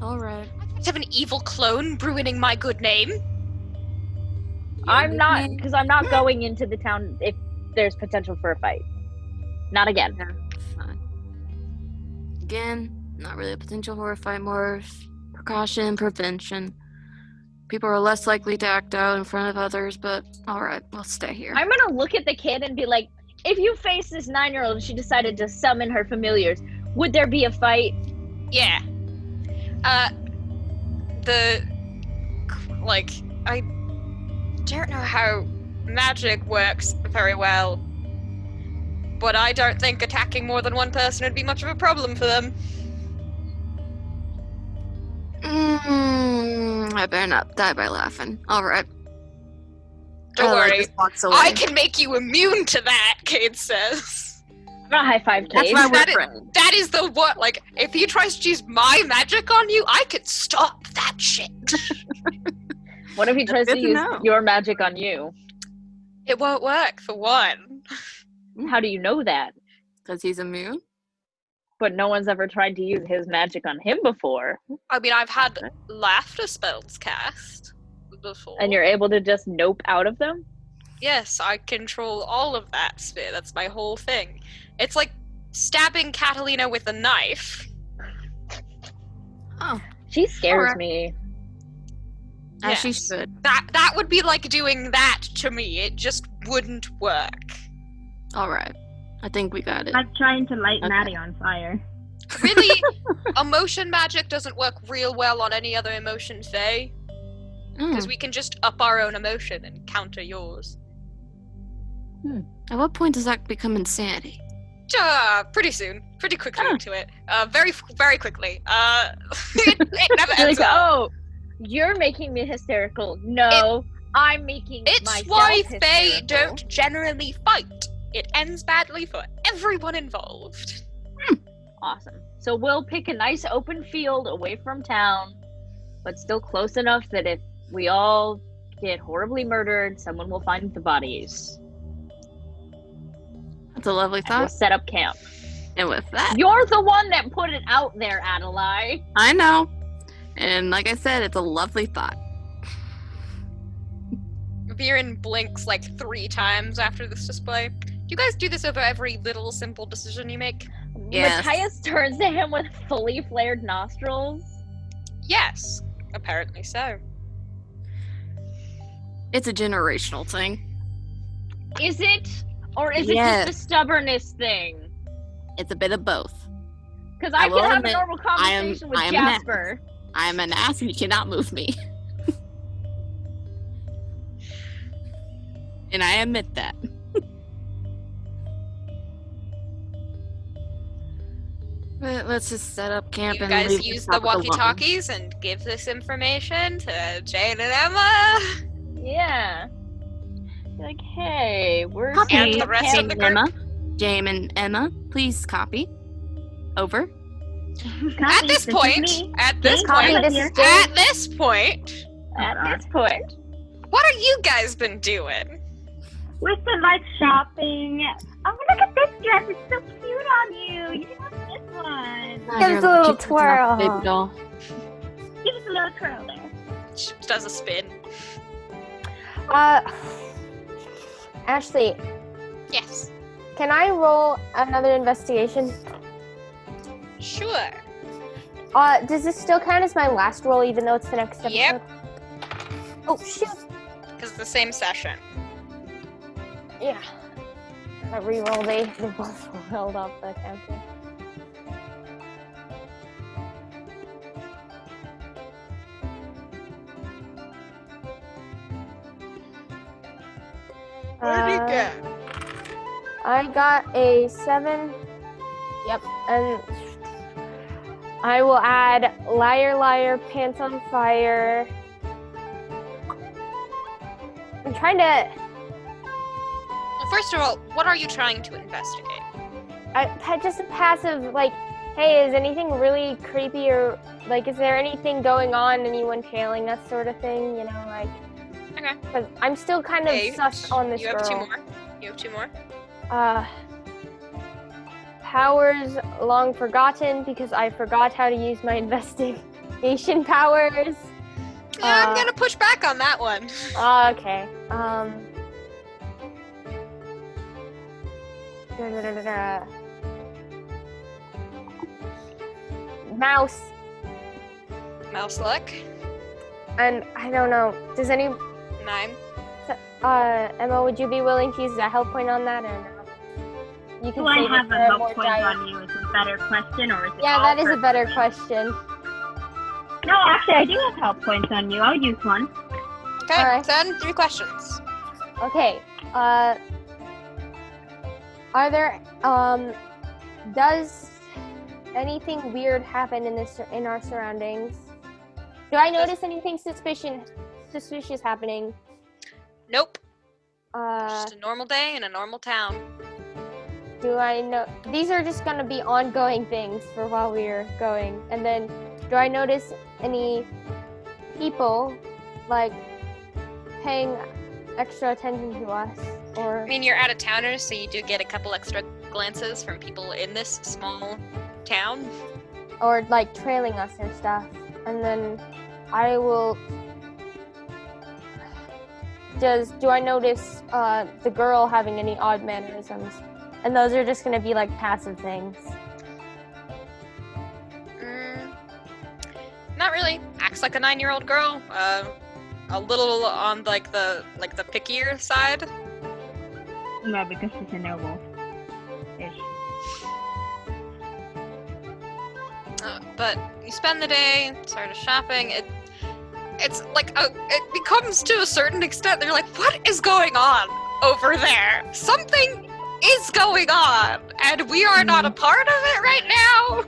All right. I have an evil clone ruining my good name. I'm not, because I'm not going into the town if there's potential for a fight. Not again. Yeah, fine. Again, not really a potential horror fight, more precaution, prevention. People are less likely to act out in front of others, but alright, we'll stay here. I'm gonna look at the kid and be like, if you face this 9-year-old and she decided to summon her familiars, would there be a fight? Yeah. I don't know how magic works very well, but I don't think attacking more than one person would be much of a problem for them. I better not die by laughing. Alright. Don't worry. Just walks away. I can make you immune to that, Cade says. I'm gonna high five That's Cade. why we're That is- friends. That is the what, like, if he tries to use my magic on you, I could stop that shit. What if he tries good to to use know. your magic on you? It won't work, for one. How do you know that? Because he's immune? But no one's ever tried to use his magic on him before. I mean, I've had Okay. laughter spells cast before. And you're able to just nope out of them? Yes, I control all of that sphere. That's my whole thing. It's like stabbing Catalina with a knife. Oh, She scares Alright. me. as she Yes. should. That would be like doing that to me. It just wouldn't work. Alright. I think we got it. Like trying to light Okay. Mattie on fire. Really, emotion magic doesn't work real well on any other emotion fae, because we can just up our own emotion and counter yours. At what point does that become insanity? Pretty soon. Pretty quickly Ah. into it. Very quickly. It never You're ends like, well. oh, you're making me hysterical. No, I'm making It's myself why fae hysterical. don't generally fight. It ends badly for everyone involved. Awesome. So we'll pick a nice open field away from town, but still close enough that if we all get horribly murdered, someone will find the bodies. That's a lovely And we'll thought. set up camp. And with that, You're the one that put it out there, Adalaie. I know. And like I said, it's a lovely thought. Viren blinks like 3 times after this display. you guys do this over every little simple decision you make? Yes. Matthias turns to him with fully flared nostrils. Yes, apparently so. It's a generational thing. Is it? Or is it Yes. just a stubbornness thing? It's a bit of both. Because I I will can have admit, a normal conversation with I am an ass. Jasper. I am an ass and you cannot move me. And I admit that. But let's just set up camp You and guys leave use top the of line. walkie-talkies and give this information to Jane and Emma. Yeah. Like, hey, we're Copy. And seeing the rest camp- of the Jane and group. Emma. Jane and Emma, please copy. Over. At this point, Jane, Copy, Emma this here. is Jane. at this point, At this point. what have you guys been doing? We've been like shopping. Oh, look at this dress. It's so cute on you. You can have this one. Give us a little twirl. Baby doll. Give us a little twirl there. She does a spin. Ashley, Yes. can I roll another investigation? Sure. Does this still count as my last roll, even though it's the next episode? Yep. Oh, shoot. Because it's the same session. Yeah. I reroll. They both rolled off the counter. What did you get? I got a 7. Yep, and I will add liar, liar, pants on fire. I'm trying to. Well, first of all, what are you trying to investigate? Just a passive, like, hey, is anything really creepy or, like, is there anything going on, anyone tailing us sort of thing, you know, like. Okay. Because I'm still kind of Hey, sus on this You have girl. 2 more. You have 2 more. Powers long forgotten because I forgot how to use my investigation powers. I'm gonna push back on that one. Okay. Mouse. Mouse luck. And I don't know. Does any 9. Emma, would you be willing to use a help point on that or no? You can Do I save have it a for help more point dire. on you? Is it a better question or is it Yeah, all that is a personal? better question. No, actually, I do have help points on you. I'll use one. Okay, Alright. then 3 questions. Okay. Are there does anything weird happen in our surroundings? Do I notice anything suspicious happening? Nope. Uh, Just a normal day in a normal town. do I know these are just gonna be ongoing things for while we're going? And then, do I notice any people like paying extra attention to us? Or I mean, you're out of towners, so you do get a couple extra glances from people in this small town. or like trailing us or stuff? And then I will. Do I notice the girl having any odd mannerisms? And those are just gonna be like passive things. Not really. Acts like a 9-year-old girl. A little on like the pickier side. No, because she's a noble. Ish. But you spend the day sort of shopping. It's like it becomes to a certain extent. They're like, what is going on over there? Something is going on, and we are not a part of it right now.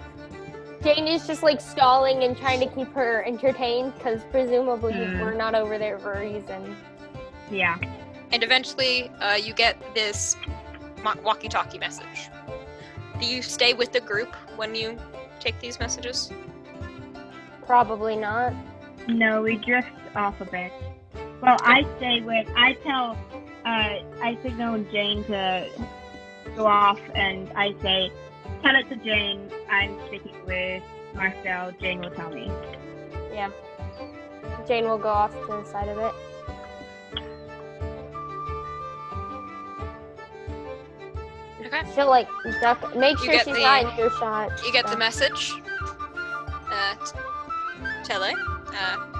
Jane is just like stalling and trying to keep her entertained because presumably we're not over there for a reason. Yeah. And eventually, you get this walkie-talkie message. Do you stay with the group when you take these messages? Probably not. No, we drift off a bit. Well, I signal Jane to go off, and I say, tell it to Jane. I'm speaking with Marcel. Jane will tell me. Yeah. Jane will go off to the side of it. Okay. She'll like duck. Make You sure get she's the- not in earshot. You get the so. message. Tele.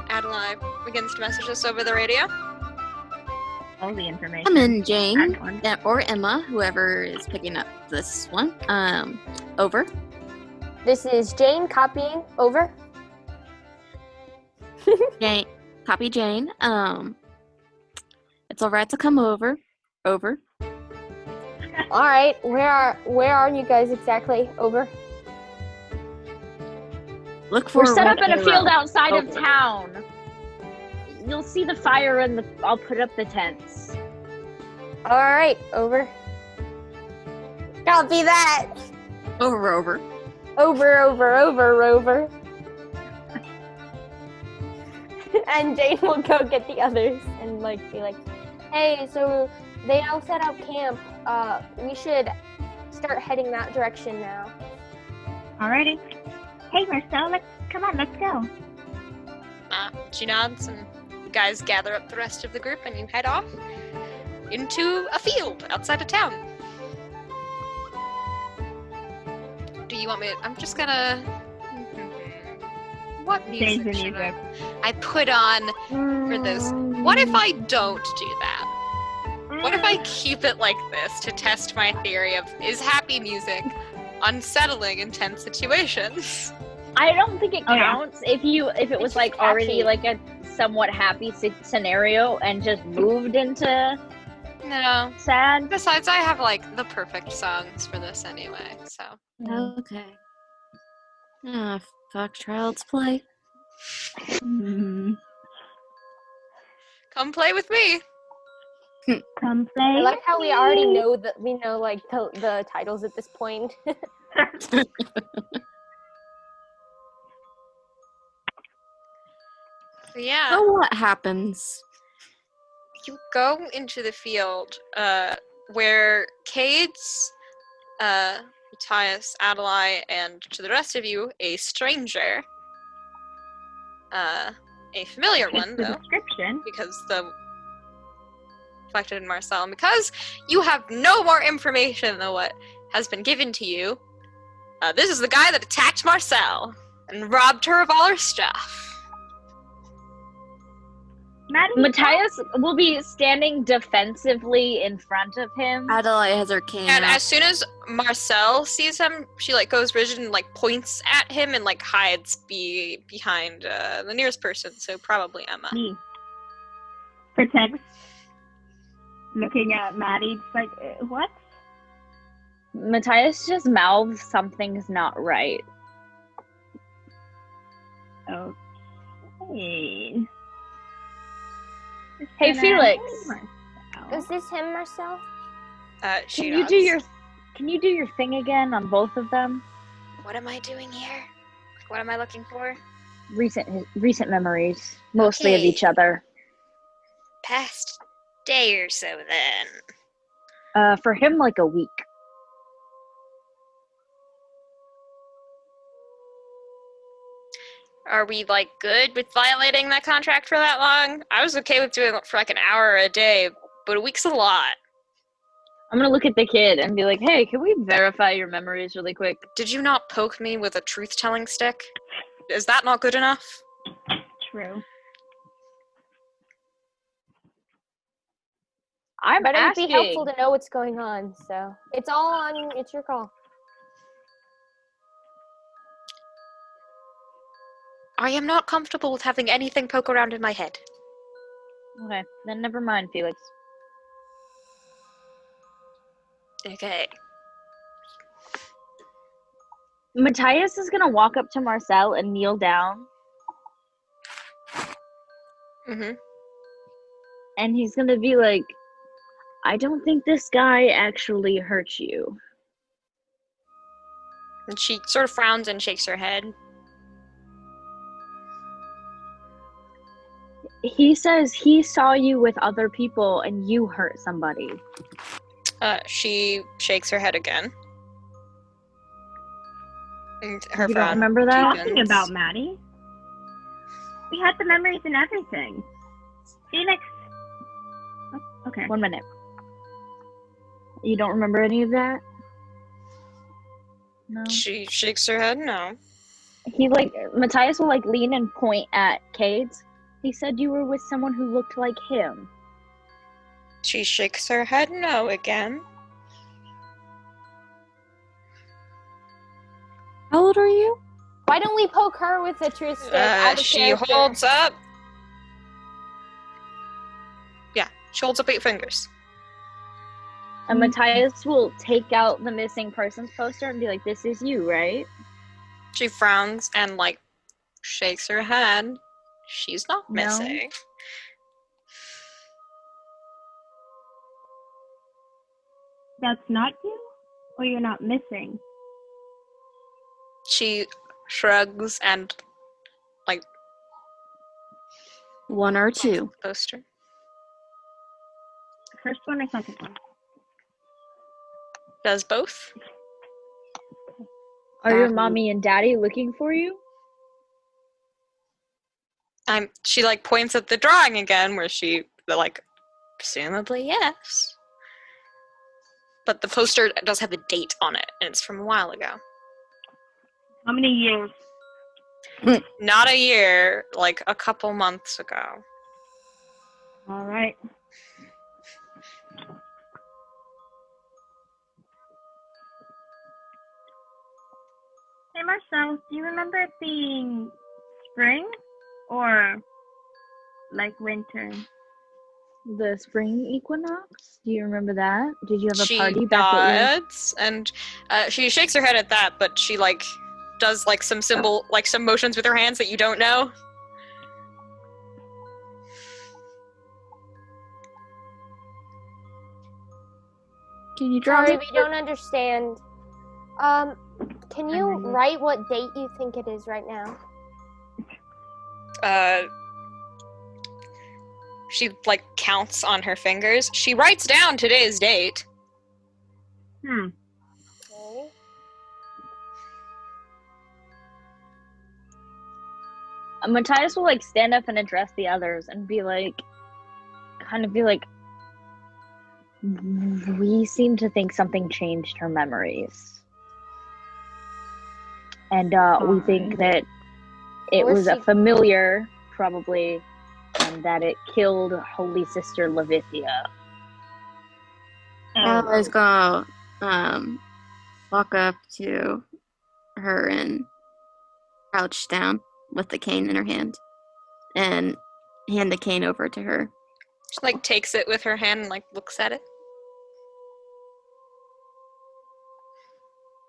Adalaie begins to message us over the radio. All the information. Come in, Jane. Add one. Or Emma, whoever is picking up this one. Over. This is Jane copying. Over. Jane. Copy Jane. It's alright to come over. Over. All right. Where are you guys exactly? Over. Look for We're set up red in a arrow. field outside of Over. town. You'll see the fire and I'll put up the tents. All right. Over. Copy that. Over. Over. And Jane will go get the others and like be like, "Hey, so they all set up camp. We should start heading that direction now." Alrighty. Hey, Marcel, let's go. She nods, and you guys gather up the rest of the group, and you head off into a field outside of town. Do you want me? I'm just gonna. What Change the music should music. I put on for this? What if I don't do that? What if I keep it like this to test my theory of is happy music unsettling in tense situations? I don't think it Oh, yeah. counts if it was It's like catchy. already like a somewhat happy scenario and just moved into No. sad. Besides, I have like the perfect songs for this anyway, so. Okay. Fuck, child's play. Come play with me. Come play. I like how with we already me. know that we know like the titles at this point. So yeah, So what happens? you go into the field where Cades, Matthias, Adalaie, and to the rest of you, a stranger. A familiar It's one, the though, description. because the reflected in Marcel, and because you have no more information than what has been given to you, this is the guy that attacked Marcel and robbed her of all her stuff. Mattie, Matthias will be standing defensively in front of him. Adalaie has her cane And out. as soon as Marcel sees him, she like goes rigid and like points at him and like hides behind the nearest person, so probably Emma. me. Protect. Looking at Mattie, just like, what? Matthias just mouths something's not right. Okay. Just Hey, gonna- Felix. Is this him, Marcel? She Can you do nods. your thing again on both of them? What am I doing here? What am I looking for? Recent memories, mostly of Okay. each other. Past day or so, then. For him, like a week. Are we like good with violating that contract for that long? I was okay with doing it for like an hour a day, but a week's a lot. I'm gonna look at the kid and be like, "Hey, can we verify your memories really quick?" Did you not poke me with a truth-telling stick? Is that not good enough? True. I'm But it'd asking. be helpful to know what's going on. So it's all on. It's your call. I am not comfortable with having anything poke around in my head. Okay, then never mind, Felix. Okay. Matthias is gonna walk up to Marcel and kneel down, Mm-hmm. and he's gonna be like, "I don't think this guy actually hurt you." And she sort of frowns and shakes her head. He says he saw you with other people and you hurt somebody. She shakes her head again. And her You don't frown remember that? deepens. Talking about Mattie. We had the memories and everything. Felix. Oh, okay. 1 minute. You don't remember any of that? No. She shakes her head no. He Matthias will lean and point at Cades. He said you were with someone who looked like him. She shakes her head no again. How old are you? Why don't we poke her with a true stick? Out of She character? holds up. Yeah, she holds up 8 fingers. And Matthias will take out the missing persons poster and be like, "This is you, right?" She frowns and shakes her head. She's not No. missing. That's not you? Or you're not missing? She shrugs and One or two. poster. First one or second one? Does both. Are your Daddy. mommy and daddy looking for you? She points at the drawing again where she presumably yes. But the poster does have a date on it, and it's from a while ago. How many years? Not a year, a couple months ago. All right. Hey Marcel, do you remember it being spring or winter? The spring equinox? Do you remember that? Did you have a She party back at nods, and she shakes her head at that, but she does some symbol, some motions with her hands that you don't know. Can you draw Sorry, me? we don't understand. Can you write what date you think it is right now? She counts on her fingers. She writes down today's date. Okay. Matthias will stand up and address the others and be we seem to think something changed her memories. And we think that it was a familiar, probably, and that it killed Holy Sister Levithia. Adalie's gonna walk up to her and crouch down with the cane in her hand and hand the cane over to her. She takes it with her hand and looks at it.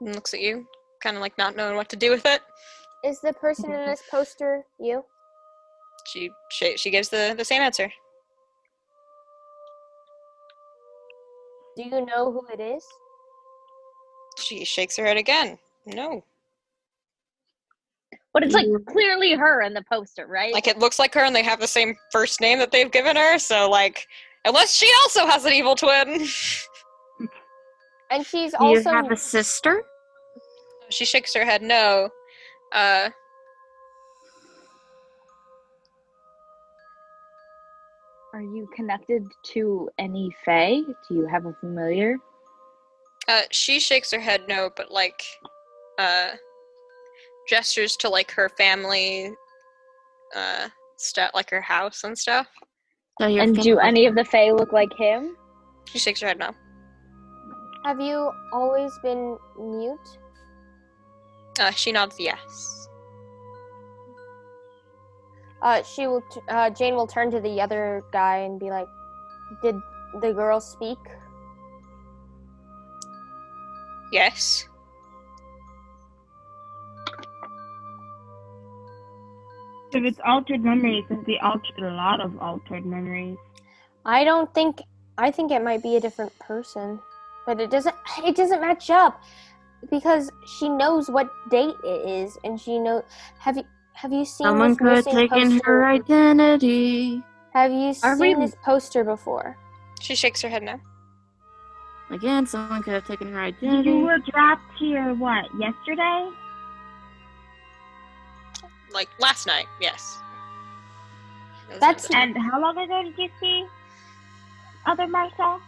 And looks at you, kind of not knowing what to do with it. Is the person in this poster you? She gives the same answer. Do you know who it is? She shakes her head again. No. But it's clearly her in the poster, right? It looks like her and they have the same first name that they've given her, so unless she also has an evil twin. And she's Do you also have a sister? She shakes her head no. Are you connected to any fae? Do you have a familiar? She shakes her head no, but gestures to her family stuff, her house and stuff. So your And do family- any of the fae look like him? She shakes her head no. Have you always been mute? She nods yes. Jane will turn to the other guy and be like, "Did the girl speak?" Yes. If it's altered memories, then we altered a lot of altered memories. I think it might be a different person, but it doesn't match up because she knows what date it is, and she knows. Have you seen Someone this could have missing taken poster? her identity. Have you Are we- seen this poster before? She shakes her head no. Again, someone could have taken her You identity. were dropped here, yesterday? Last night, yes. That's And how long ago did you see other Marcel?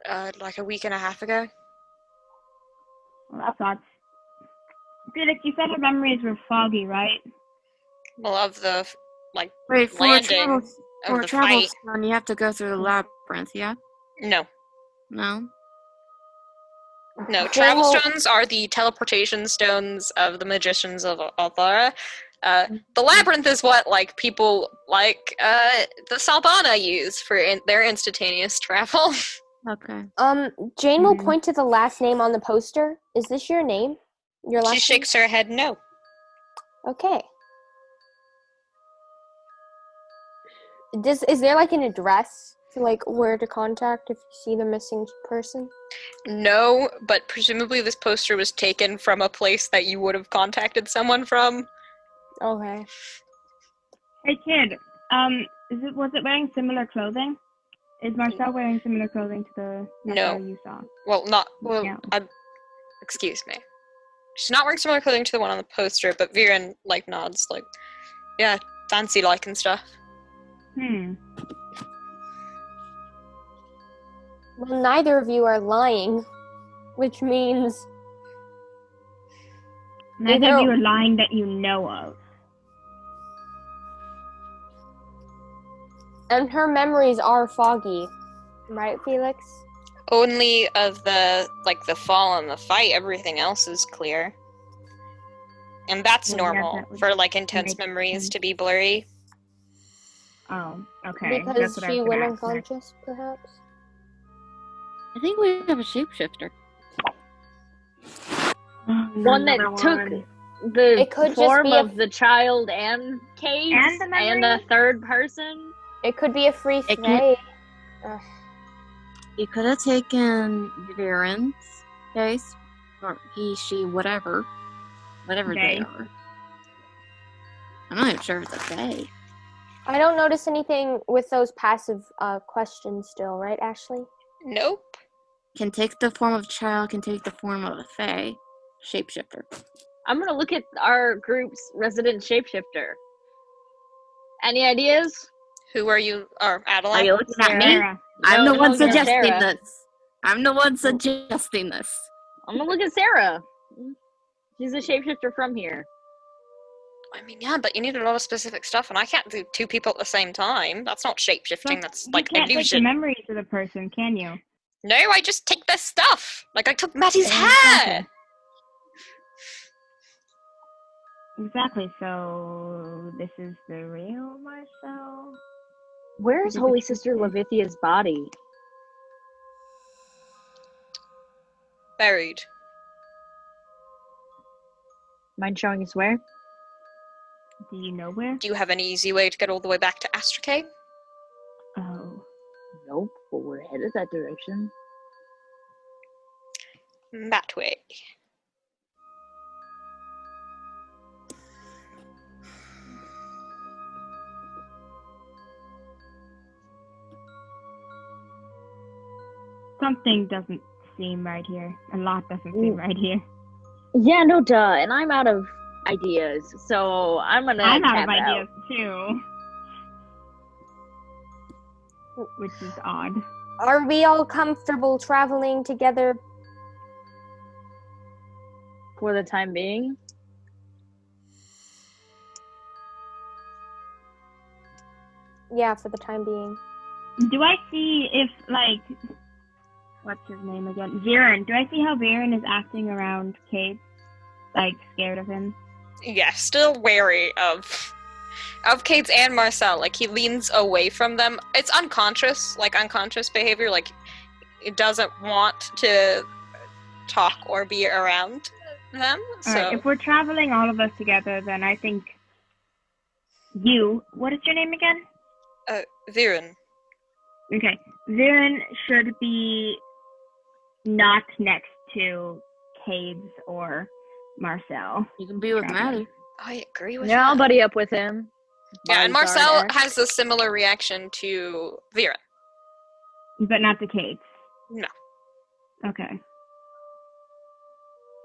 a week and a half ago. Well, that's odd. Felix, you said her memories were foggy, right? Well, of the like Wait, for a landing for of a the travel fight. stone, you have to go through the labyrinth, yeah? No, No? no. The Travel whole- stones are the teleportation stones of the magicians of Althara. The labyrinth is what like people like the Salbana use for their instantaneous travel. Okay. Jane will Mhm. point to the last name on the poster. Is this your name? Your last She shakes her head no. name? Okay. Is there like an address to like where to contact if you see the missing person? No, but presumably this poster was taken from a place that you would have contacted someone from. Okay. Hey, kid. Was it wearing similar clothing? Is Marcel wearing similar clothing to the No. Marcel you saw? Well, not well. No. Excuse me. She's not wearing similar clothing to the one on the poster, but Viren like nods, like, yeah, fancy like and stuff. Well, neither of you are lying, which means Neither Either- of you are lying that you know of. and her memories are foggy, right, Felix? Only of the fall and the fight. Everything else is clear, and that's Well, yeah, normal that would for like intense make memories sense. to be blurry. Oh, okay. Because That's what I she was went gonna ask next. unconscious, perhaps. I think we have a shapeshifter. One that Another took one. the It could just form be a- of the child and Kate And the and memory? a third person. It could be a free It Fae. You could have taken Viren's case, or he, she, whatever they They. are. I'm not even sure if it's a they. I don't notice anything with those passive questions still, right, Ashley? Nope. Can take the form of child, can take the form of a fae. Shapeshifter. I'm gonna look at our group's resident shapeshifter. Any ideas? Who are you? Or Are Adalaie? you looking at me? Sarah. I'm No, the one looking at suggesting Sarah. this. I'm the one suggesting this. I'm gonna look at Sarah. She's a shapeshifter from here. I mean, yeah, but you need a lot of specific stuff, and I can't do two people at the same time. That's not shape-shifting, But that's you like can't take the illusion. memories of the person, can you? No, I just take their stuff. Like I took Mattie's hair. Exactly. So this is the real Marcel. Where's Is it Holy the Sister truth? Levithia's body? Buried. Mind showing us where? Do you know where? Do you have any easy way to get all the way back to Astrocade? Oh. Nope, but we're headed that direction. That way. Something doesn't seem right here. A lot doesn't seem right here. Yeah, no duh, and I'm out of ideas, so I'm gonna I'm out tap of ideas too. Which is odd. Are we all comfortable traveling together? for the time being. Yeah, for the time being. Do I see if, like, what's his name again? Viren. Do I see how Viren is acting around Kate? Like, scared of him? Yeah, still wary of Kate's and Marcel. Like, he leans away from them. It's unconscious behavior. Like, it doesn't want to talk or be around them. So, Alright, if we're traveling all of us together, then I think you, what is your name again? Viren. Okay, Viren should be not next to Cades or Marcel. You can be with Mattie. I agree with Yeah, I'll that. buddy up with him. Yeah, and Bodyguard Marcel there. has a similar reaction to Viren. But not to Cades. No. Okay.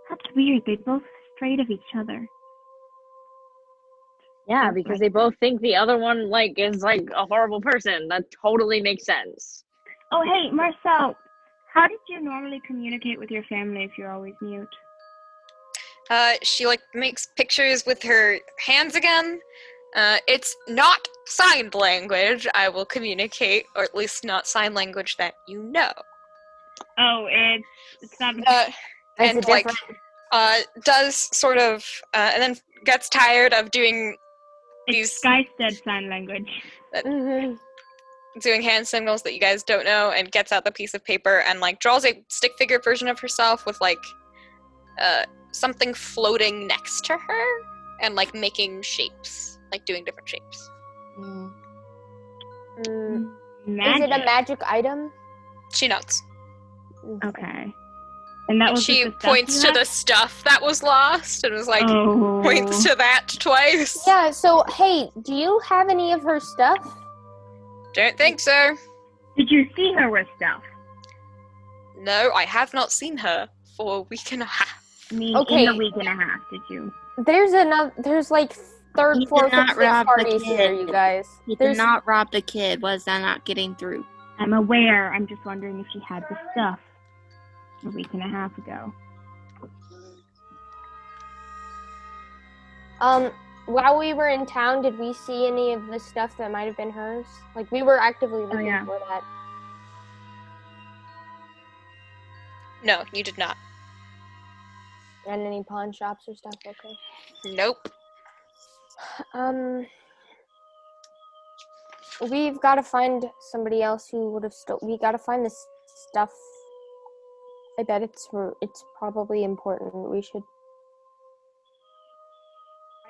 That's weird. They both strayed of each other. Yeah, That's because right. they both think the other one is a horrible person. That totally makes sense. Oh, hey, Marcel. How did you normally communicate with your family if you're always mute? She like makes pictures with her hands again. It's not signed language. I will communicate, or at least not sign language that you know. Oh, it's not. And it like different? does sort of and then gets tired of doing It's these Skystead sign language. Mhm. doing hand signals that you guys don't know, and gets out the piece of paper and like draws a stick figure version of herself with like something floating next to her and like making shapes, like doing different shapes. Mm. Is Magic. it a magic item? She nods. Okay. And that And was she just the stuff points you to had? the stuff that was lost and was like, Oh. points to that twice. Yeah, so, hey, do you have any of her stuff? Don't think so. Did you see her with stuff? No, I have not seen her for a week and a half. I mean, Okay. in a week and a half, did you? There's like third, He fourth, did and not fifth rob the parties here, kid. you guys. He did There's not rob the kid. Was that not getting through? I'm aware. I'm just wondering if she had the stuff a week and a half ago. While we were in town, did we see any of the stuff that might have been hers? Like, we were actively looking yeah. for that. No, you did not. And any pawn shops or stuff? Okay. Nope. We've got to find somebody else who would have we got to find this stuff. I bet it's probably important. We should.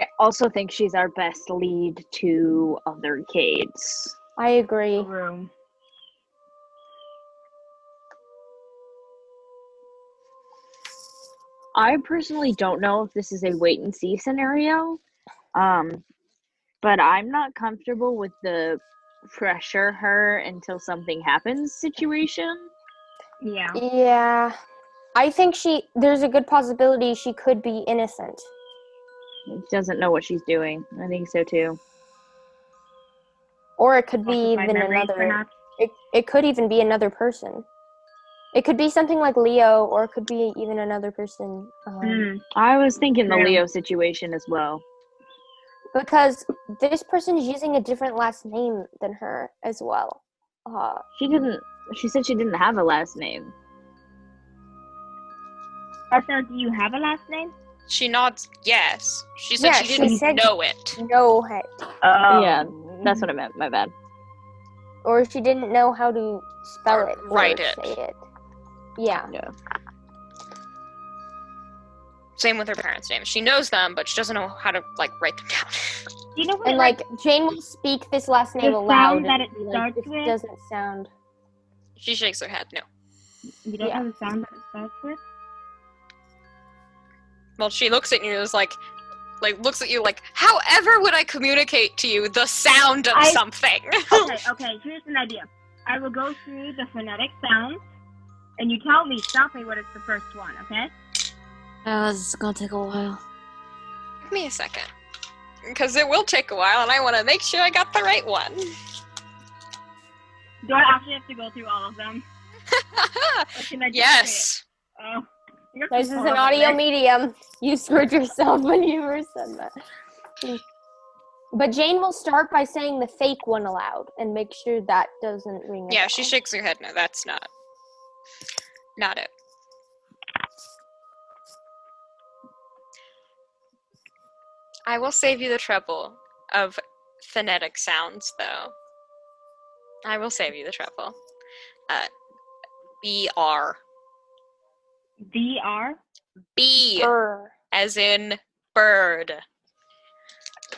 I also think she's our best lead to other Cades. I agree. Room. I personally don't know if this is a wait and see scenario, but I'm not comfortable with the pressure her until something happens situation. Yeah. Yeah. I think there's a good possibility she could be innocent. She doesn't know what she's doing. I think so too. Or it could be Falsified even memories, another. perhaps? It could even be another person. It could be something like Leo, or it could be even another person. I was thinking the True. Leo situation as well. Because this person is using a different last name than her as well. She said she didn't have a last name. Also, do you have a last name? She nods yes. She said Yeah, she she didn't said- know it. No, hey. Yeah, that's what I meant. My bad. Or she didn't know how to spell Or it. write or it. Say it. Yeah. Yeah. Same with her parents' names. She knows them, but she doesn't know how to like write them down. Do you know what And like Jane will speak this last name The aloud. sound that and it be like, starts this with? doesn't sound. She shakes her head. No. you don't Yeah. know the sound that it starts with? Well, she looks at you and is like looks at you like, however would I communicate to you the sound of something? Okay, here's an idea. I will go through the phonetic sounds, and you tell me, stop me when it's the first one, okay? This is gonna take a while. Give me a second. Because it will take a while, and I want to make sure I got the right one. Do I actually have to go through all of them? Or can I just Yes. say it? Oh. You're This is so an horrible, audio Nick. medium. You screwed yourself when you first said that. But Jane will start by saying the fake one aloud and make sure that doesn't ring a Yeah, bell. she shakes her head. No, that's not it. I will save you the trouble of phonetic sounds, though. I will save you the trouble. B-R. VR? B, Brr. as in bird.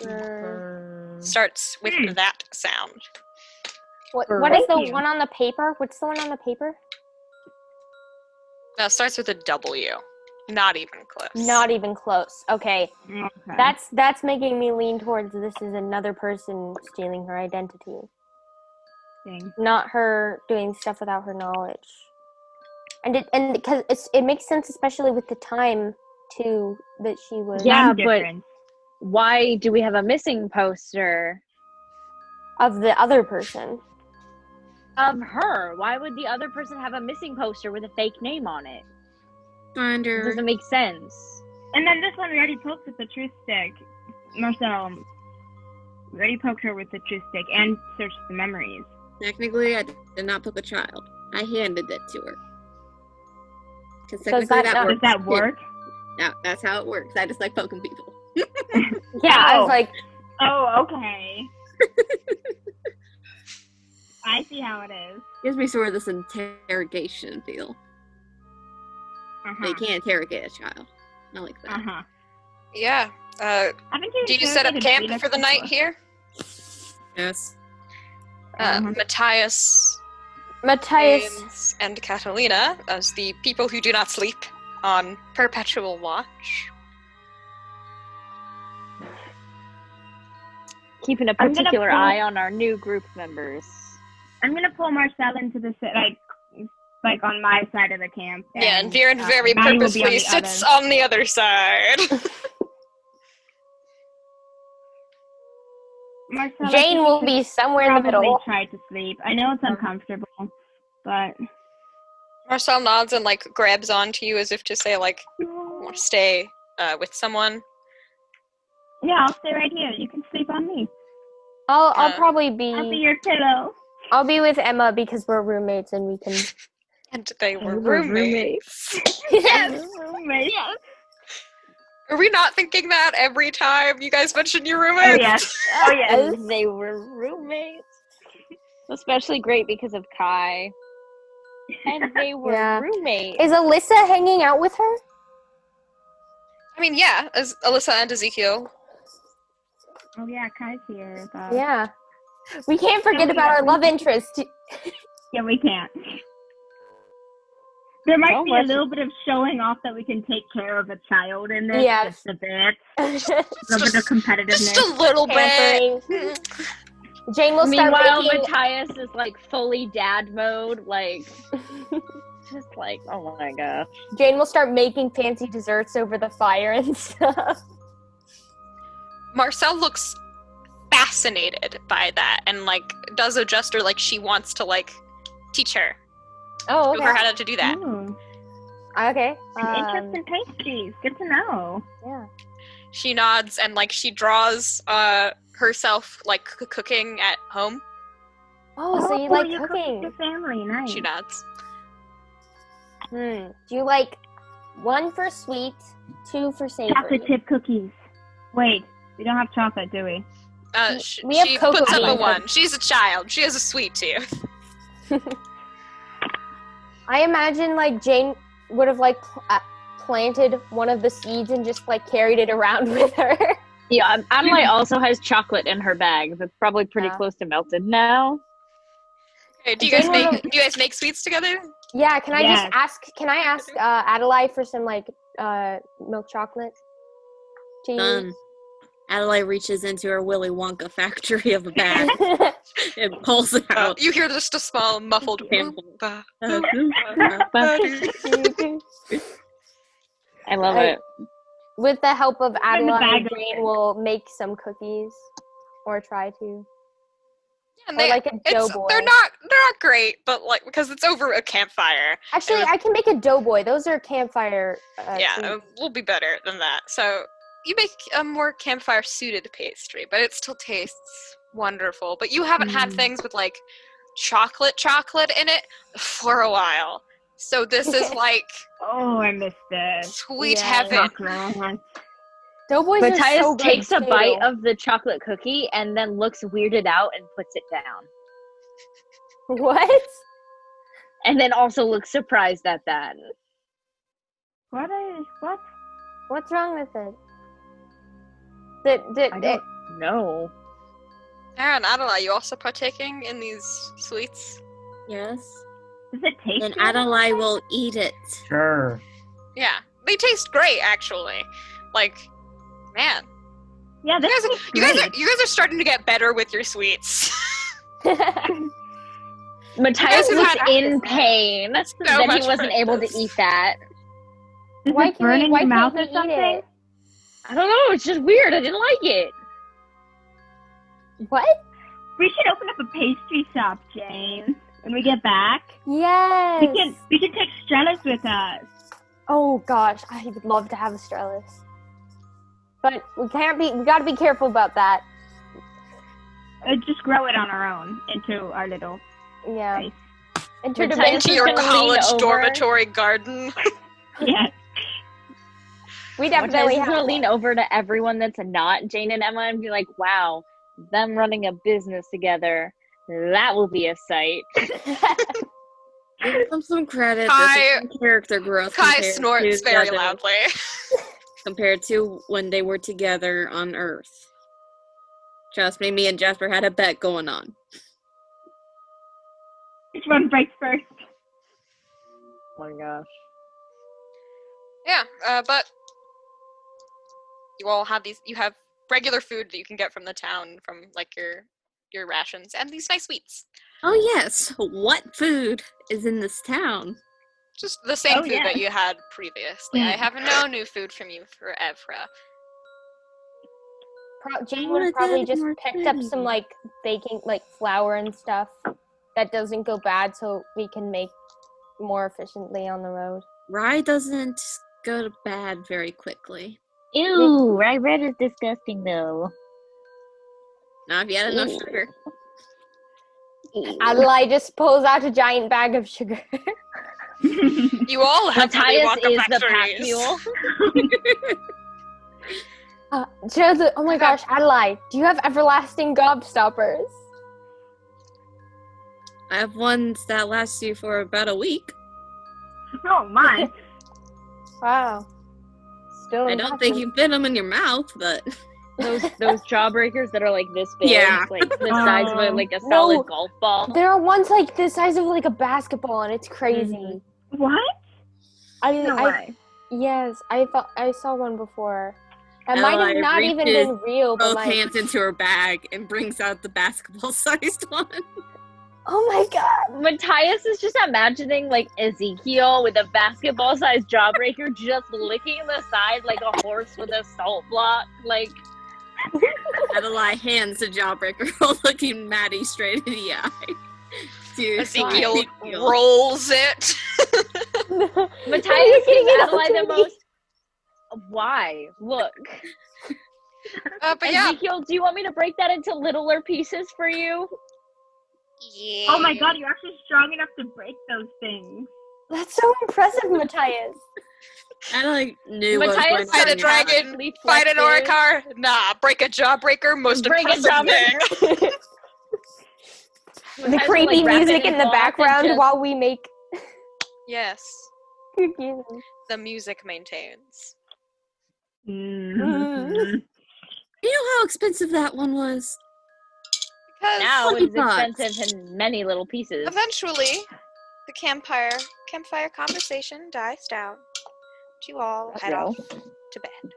Brr. Starts with that sound. What Brr. is the Thank you. one on the paper? What's the one on the paper? No, it starts with a W. Not even close. Not even close. Okay. Okay. That's making me lean towards this is another person stealing her identity. Thing. Not her doing stuff without her knowledge. And because it makes sense, especially with the time too that she was Yeah, Time but difference. why do we have a missing poster of the other person. of her? Why would the other person have a missing poster with a fake name on it? It Wonder. doesn't make sense. And then this one we already poked with the truth stick. Marcel, we already poked her with the truth stick and searched the memories. Technically, I did not poke a child. I handed it to her. Because Does technically that not- Does that work? Yeah, that's how it works. I just like poking people. Yeah, I was Oh. like, Oh, okay. I see how it is. Gives me sort of this interrogation feel. But you can't interrogate a child. Not like that. Uh-huh. Yeah. Haven't Do you set up camp for the night here? Yes. Matthias, Matthias. and Catalina as the people who do not sleep on perpetual watch. Keeping a I'm gonna particular pull- eye on our new group members. I'm gonna pull Marcel into the like on my side of the camp. Yeah, and Viren very Mattie will be on purposely the sits other. on the other side. Marcel, I Jane think will you be somewhere in the probably middle. try to sleep. I know it's uncomfortable, but Marcel nods and like grabs onto you as if to say like, I want to stay with someone. yeah, I'll stay right here. You can sleep on me. I'll Uh, probably I'll be be your pillow. I'll be with Emma because we're roommates and we can And they were were roommates. Yes, roommate. Are we not thinking that every time you guys mention your Oh roommates? yes. Oh yes. And they were roommates. Especially great because of Kai. And they were Yeah. roommates. Is Alyssa hanging out with her? I mean, yeah, as Alyssa and Ezekiel. Oh yeah, Kai's here. But... Yeah. We can't forget we about our don't- love interest. Yeah, we can't. There might Don't be a rush little bit of showing off that we can take care of a child in this. Yes. Just a bit. Pampering. A little bit of competitiveness. Just a little bit. Jane will start Meanwhile, making Matthias is like fully dad mode, like just like, oh my gosh. Jane will start making fancy desserts over the fire and stuff. Marcel looks fascinated by that and like does a gesture like she wants to like teach her, Oh, show her okay. how to do that. Ooh, Okay. an interest in pastries. Good to know. Yeah. She nods and like she draws herself like cooking at home. Oh, so you like you cook with cooking? your family. Nice. She nods. Do you like 1 for sweet, 2 for savory? Chocolate chip cookies. Wait, we don't have chocolate, do we? We have She cocoa puts up a beans. 1. She's a child. She has a sweet tooth. I imagine like Jane would have like planted one of the seeds and just like carried it around with her. Yeah, Adalaie also has chocolate in her bag that's probably pretty Yeah. close to melted now. Okay, do you Jane guys will- make sweets together? Yeah, can I Yes. just ask? Can I ask Adalaie for some like milk chocolate? To use? Adalaie reaches into her Willy Wonka factory of a bag and pulls it out. You hear just a small muffled Handful. "Oompa." I love I- it. With the help of In the Adalaie, bag. Jane will make some cookies, or try to. And Or like a it's- doughboy. they're not great, but like because it's over a campfire. Actually, was- I can make a doughboy. Those are campfire. Yeah, sweets. it will be better than that. So you make a more campfire suited pastry, but it still tastes wonderful. But you haven't had things with like chocolate in it for a while. So this is like Oh, I missed it. sweet Yeah. heaven. Chocolate. Doughboys Matthias are so good takes a too. bite of the chocolate cookie and then looks weirded out and puts it down. What? And then also looks surprised at that. What? What's wrong with it? I don't know. Aron, Adalaie, you also partaking in these sweets? Yes. Does it taste Then good? Adalaie will eat it. Sure. Yeah, they taste great actually. Like, man, Yeah, you this guys, tastes you guys great. are starting to get better with your sweets. Matthias have was had in pain that much he wasn't able to practice. eat that. Does Why it burn in why your mouth can't or we eat something? it? I don't know, it's just weird. I didn't like it. What? We should open up a pastry shop, Jane. When we get back, Yes. we can take Strella's with us. Oh gosh, I would love to have Astralis. But we gotta be careful about that. Just grow it on our own into our little Yeah. place. Matthias To is your gonna lean college over. dormitory garden. Yeah. We Matthias definitely is have gonna one. lean over to everyone that's not Jane and Emma and be like, wow, them running a business together, that will be a sight. Give them some credit. Kai- This is some character growth. Kai compared snorts to very the other- loudly. Compared to when they were together on Earth. Trust me and Jasper had a bet going on. Which one breaks first? Oh my gosh. Yeah, but you all have you have regular food that you can get from the town, from like your rations, and these nice sweets. Oh yes, what food is in this town? Just the same Oh, food yeah. that you had previously. I have no new food from you forever. Jane I would wanna have probably get just more picked up some food. like baking, like flour and stuff that doesn't go bad, so we can make more efficiently on the road. Rye doesn't go to bad very quickly. Ew, rye bread is disgusting though. Not if you had enough Ew. sugar. Adalaie just pulls out a giant bag of sugar. You all have Willy Matthias Wonka is the pack factories. mule. Oh my gosh, Adalaie, do you have everlasting gobstoppers? I have ones that last you for about a week. Oh my. Wow. Still I don't think you fit them in your mouth, but Those jawbreakers that are like this big, Yeah. like the size of like a solid No. golf ball. There are ones like the size of like a basketball, and it's crazy. What? No way. Yes, I thought I saw one before. That Oh, might I have not even reaches been real, but both like, hands into her bag and brings out the basketball-sized one. oh my god! Matthias is just imagining like Ezekiel with a basketball-sized jawbreaker just licking the side like a horse with a salt block. Like, Adalaie hands the jawbreaker, looking Mattie straight in the eye. Dude, Ezekiel rolls it. Matthias getting gives it Adalaie the up to me. most. Why? Look. But yeah. Ezekiel, do you want me to break that into littler pieces for you? Yeah. Oh my god, you're actually strong enough to break those things. That's so impressive, Matthias. Adalaie knew what was Matthias going Fight a on. dragon, Fleet fight an flexes. Oricar. Nah, break a jawbreaker. Most Break a impressive jawbreaker. thing. The Matthias will, creepy like, wrap it music in the cloth and background just- while we make Yes, cookies. the music maintains. Mm-hmm. You know how expensive that one was? Because Now it is $20. expensive in many little pieces. eventually, the campfire conversation dies down. You all head Well. off to bed.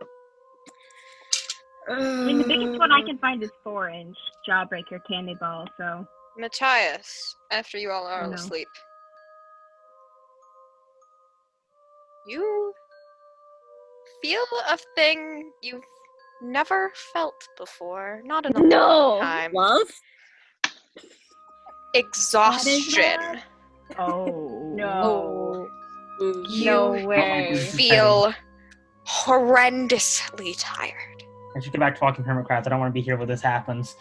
I mean, the biggest one I can find is 4-inch jawbreaker candy ball, so. Matthias, after you all are No. asleep, you feel a thing you've never felt before. Not in a No. long time. Love? Exhaustion. Oh. No. Ooh. No You way. feel horrendously tired. I should get back to walking hermit crabs. I don't want to be here when this happens.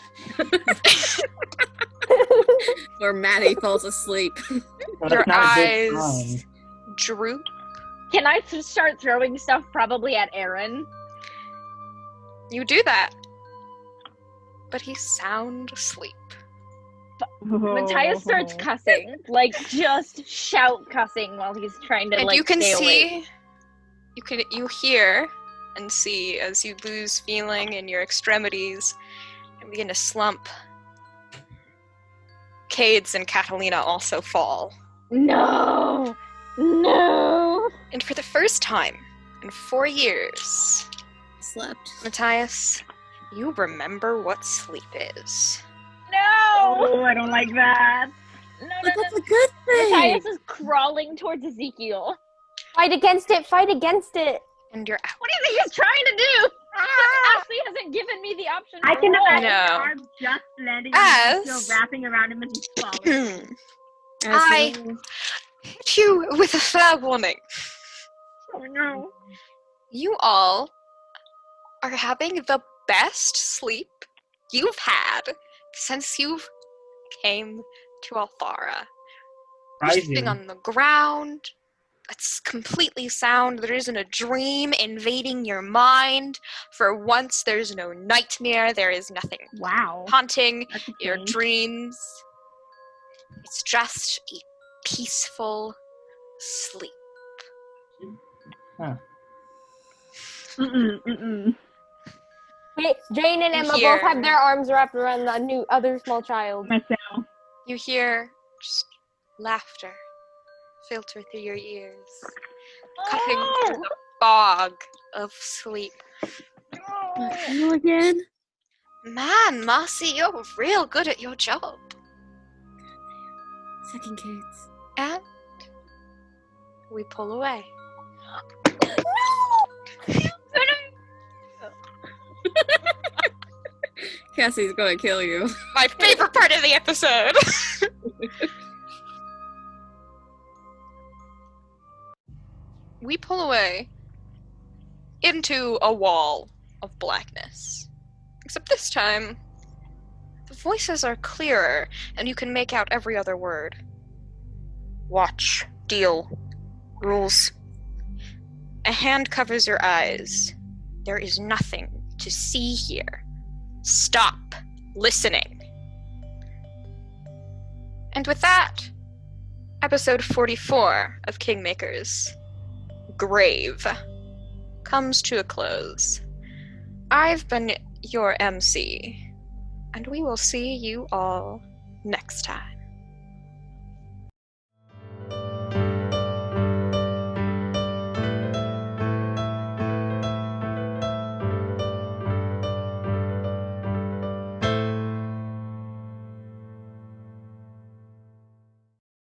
Or Mattie falls asleep. But Your it's not a good eyes sign. droop. Can I start throwing stuff probably at Aron? You do that. But he's sound asleep. Matthias starts cussing. Like, just shout cussing while he's trying to, And like, you can stay see, awake. you hear and see as you lose feeling in your extremities and begin to slump. Cades and Catalina also fall. No! No! And for the first time in 4 years, Slept. Matthias, you remember what sleep is. No! Oh, I don't like that. No, But that's a good thing. Matthias is crawling towards Ezekiel. Fight against it! Fight against it! And you're out. What do you think he's trying to do? Ashley hasn't given me the option I to can roll. imagine No. the arm just landing As- on him, still wrapping around him and he's falling. I hit you with a fair warning. Oh no. You all are having the best sleep you've had since you've came to Althara. You're Surprise sleeping you. on the ground. It's completely sound. There isn't a dream invading your mind. For once, there's no nightmare. There is nothing Wow. haunting That's a your change. dreams. It's just a peaceful sleep. Huh. Mm-mm. Wait, Jane and You Emma hear- both have their arms wrapped around the other small child. Myself. You hear just laughter filter through your ears, cutting through the fog of sleep. You again? Man, Marcy, you're real good at your job. Second kids. And we pull away. Cassie's gonna kill you. My favorite part of the episode. We pull away into a wall of blackness. Except this time, the voices are clearer, and you can make out every other word. Watch, deal, rules. A hand covers your eyes. There is nothing to see here. Stop listening. And with that, episode 44 of Kingmakers, Grave, comes to a close. I've been your MC, and we will see you all next time.